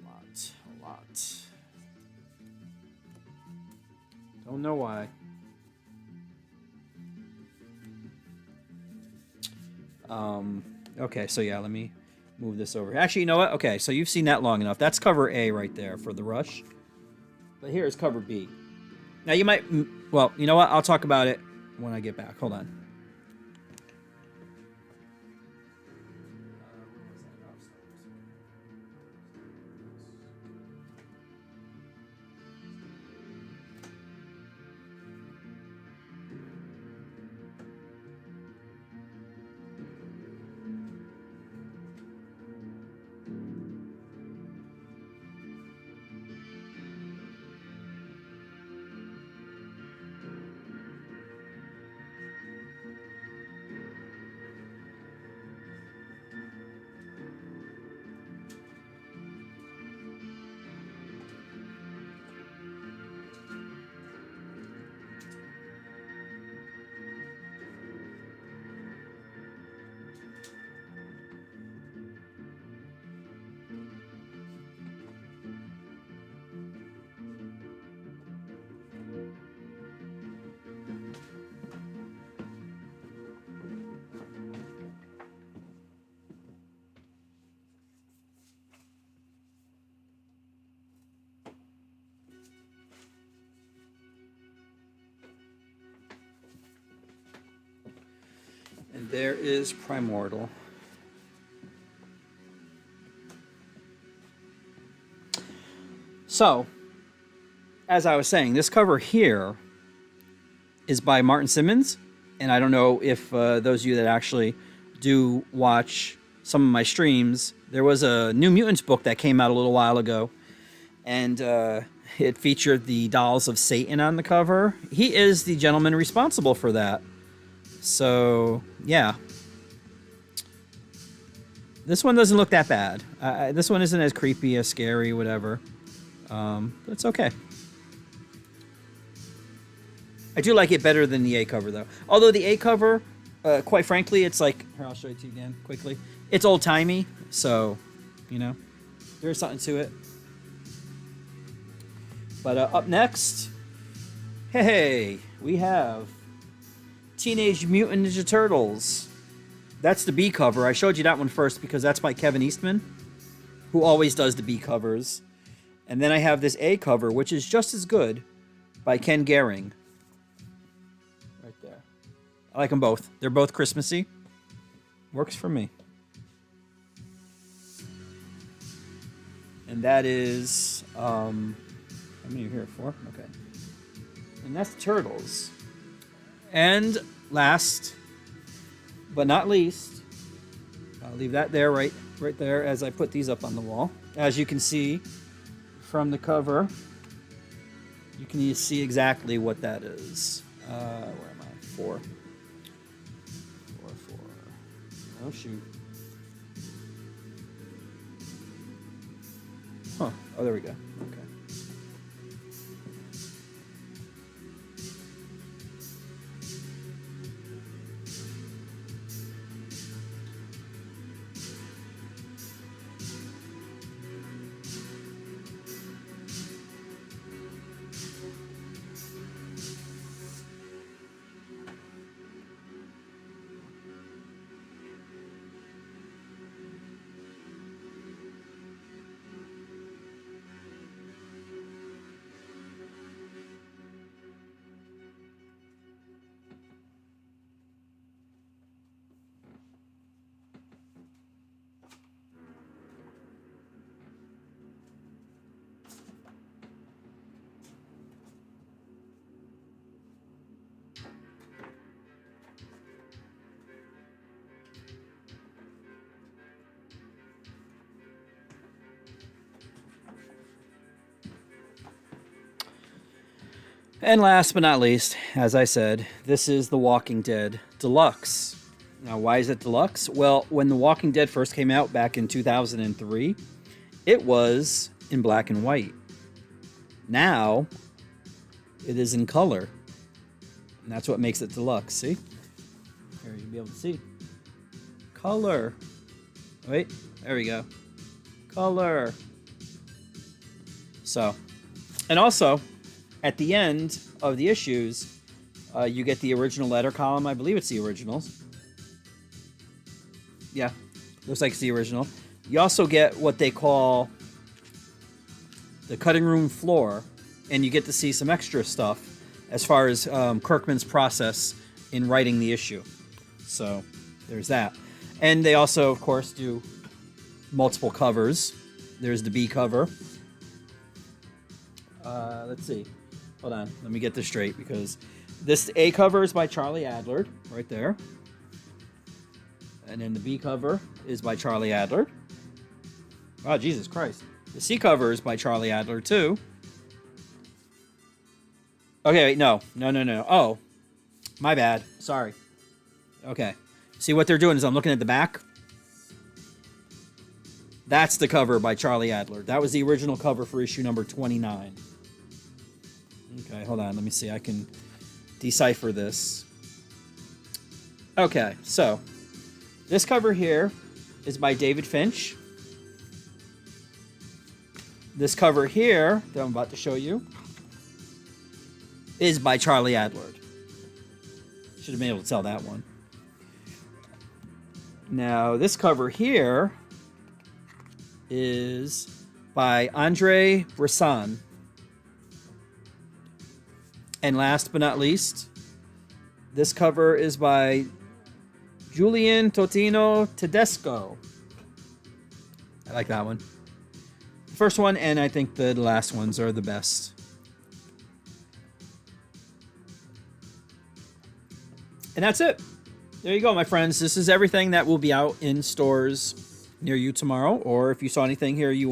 A lot. Don't know why. Okay, so yeah, let me move this over. Actually, you know what? Okay, so you've seen that long enough. That's cover A right there for The Rush. But here is cover B. Now you might, well, you know what? I'll talk about it when I get back. Hold on. And there is Primordial. So, as I was saying, this cover here is by Martin Simmons. And I don't know if those of you that actually do watch some of my streams, there was a New Mutants book that came out a little while ago. And it featured the Dolls of Satan on the cover. He is the gentleman responsible for that. So, yeah. This one doesn't look that bad. This one isn't as creepy, as scary, whatever. But it's okay. I do like it better than the A cover, though. Although the A cover, quite frankly, it's like... Here, I'll show it to you again, quickly. It's old-timey, so, you know, there's something to it. But up next, hey, we have Teenage Mutant Ninja Turtles. That's the B cover. I showed you that one first because that's by Kevin Eastman, who always does the B covers. And then I have this A cover, which is just as good, by Ken Gehring. Right there. I like them both. They're both Christmassy. Works for me. And that is... how many are here? 4? Okay. And that's Turtles. And last, but not least, I'll leave that there, right there, as I put these up on the wall. As you can see from the cover, you can see exactly what that is. Where am I? 4. 4. Oh, shoot. Huh. Oh, there we go. Okay. And last but not least, as I said, this is The Walking Dead Deluxe. Now, why is it deluxe? Well, when The Walking Dead first came out back in 2003, it was in black and white. Now, it is in color. And that's what makes it deluxe, see? Here, you'll be able to see. Color. Wait, there we go. Color. So, and also, at the end of the issues, you get the original letter column. I believe it's the originals. Yeah, looks like it's the original. You also get what they call the cutting room floor, and you get to see some extra stuff as far as Kirkman's process in writing the issue. So there's that. And they also, of course, do multiple covers. There's the B cover. Let's see. Hold on. Let me get this straight, because this A cover is by Charlie Adler, right there. And then the B cover is by Charlie Adler. Oh, Jesus Christ. The C cover is by Charlie Adler, too. Okay, wait, no. Oh, my bad. Sorry. Okay. See, what they're doing is I'm looking at the back. That's the cover by Charlie Adler. That was the original cover for issue number 29. Okay, hold on. Let me see. I can decipher this. Okay, so this cover here is by David Finch. This cover here that I'm about to show you is by Charlie Adler. Should have been able to tell that one. Now, this cover here is by Andre Bresson. And last but not least, this cover is by Julian Totino Tedesco. I like that one. The first one, and I think the last ones are the best. And that's it. There you go, my friends. This is everything that will be out in stores near you tomorrow. Or if you saw anything here you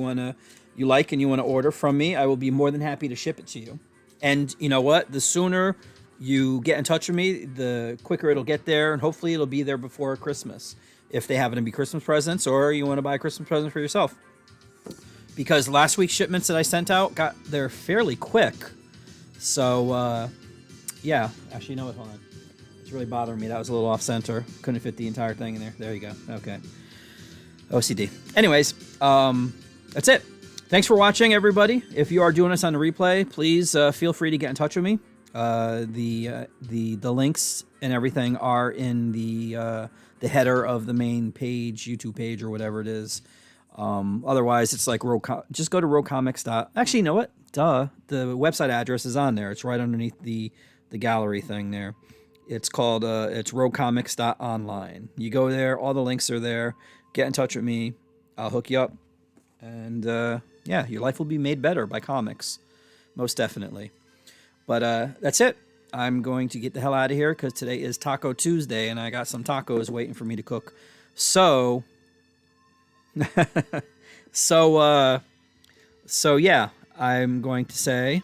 like and you want to order from me, I will be more than happy to ship it to you. And you know what? The sooner you get in touch with me, the quicker it'll get there, and hopefully it'll be there before Christmas. If they happen to be Christmas presents, or you want to buy a Christmas present for yourself. Because last week's shipments that I sent out got there fairly quick. So, yeah. Actually, you know what? Hold on. It's really bothering me. That was a little off center. Couldn't fit the entire thing in there. There you go. Okay. OCD. Anyways, that's it. Thanks for watching, everybody. If you are doing this on the replay, please feel free to get in touch with me. The links and everything are in the header of the main page, YouTube page, or whatever it is. Otherwise, it's like just go to roguecomics. Actually, you know what? Duh. The website address is on there. It's right underneath the gallery thing there. It's called it's roguecomics.online. You go there. All the links are there. Get in touch with me. I'll hook you up. And yeah, your life will be made better by comics. Most definitely. But that's it. I'm going to get the hell out of here because today is Taco Tuesday and I got some tacos waiting for me to cook. So, so yeah, I'm going to say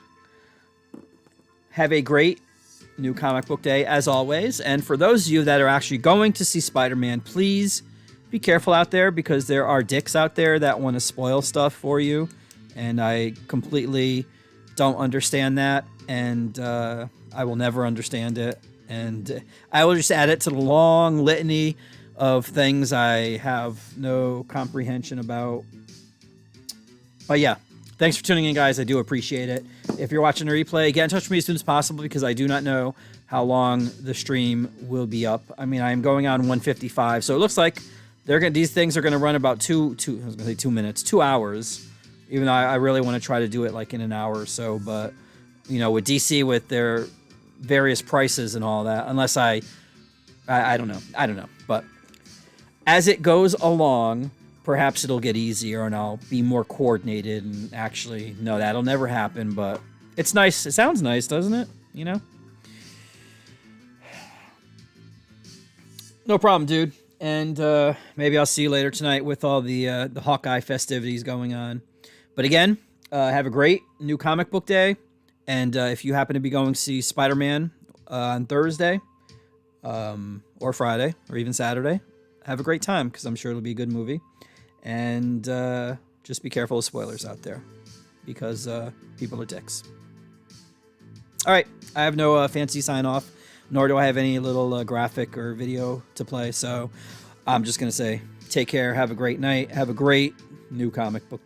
have a great new comic book day as always. And for those of you that are actually going to see Spider-Man, please be careful out there because there are dicks out there that want to spoil stuff for you. And I completely don't understand that. And I will never understand it. And I will just add it to the long litany of things I have no comprehension about. But yeah, thanks for tuning in, guys. I do appreciate it. If you're watching a replay, get in touch with me as soon as possible because I do not know how long the stream will be up. I mean, I am going on 155, so it looks like these things are going to run about 2 minutes, 2 hours. Even though I really want to try to do it like in an hour or so, but you know, with DC with their various prices and all that, unless I don't know. But as it goes along, perhaps it'll get easier and I'll be more coordinated and actually, no, that'll never happen, but it's nice. It sounds nice, doesn't it? You know? No problem, dude. And maybe I'll see you later tonight with all the Hawkeye festivities going on. But again, have a great new comic book day. And if you happen to be going to see Spider-Man on Thursday or Friday or even Saturday, have a great time because I'm sure it'll be a good movie. And just be careful of spoilers out there because people are dicks. All right, I have no fancy sign off, nor do I have any little graphic or video to play. So I'm just going to say take care, have a great night, have a great new comic book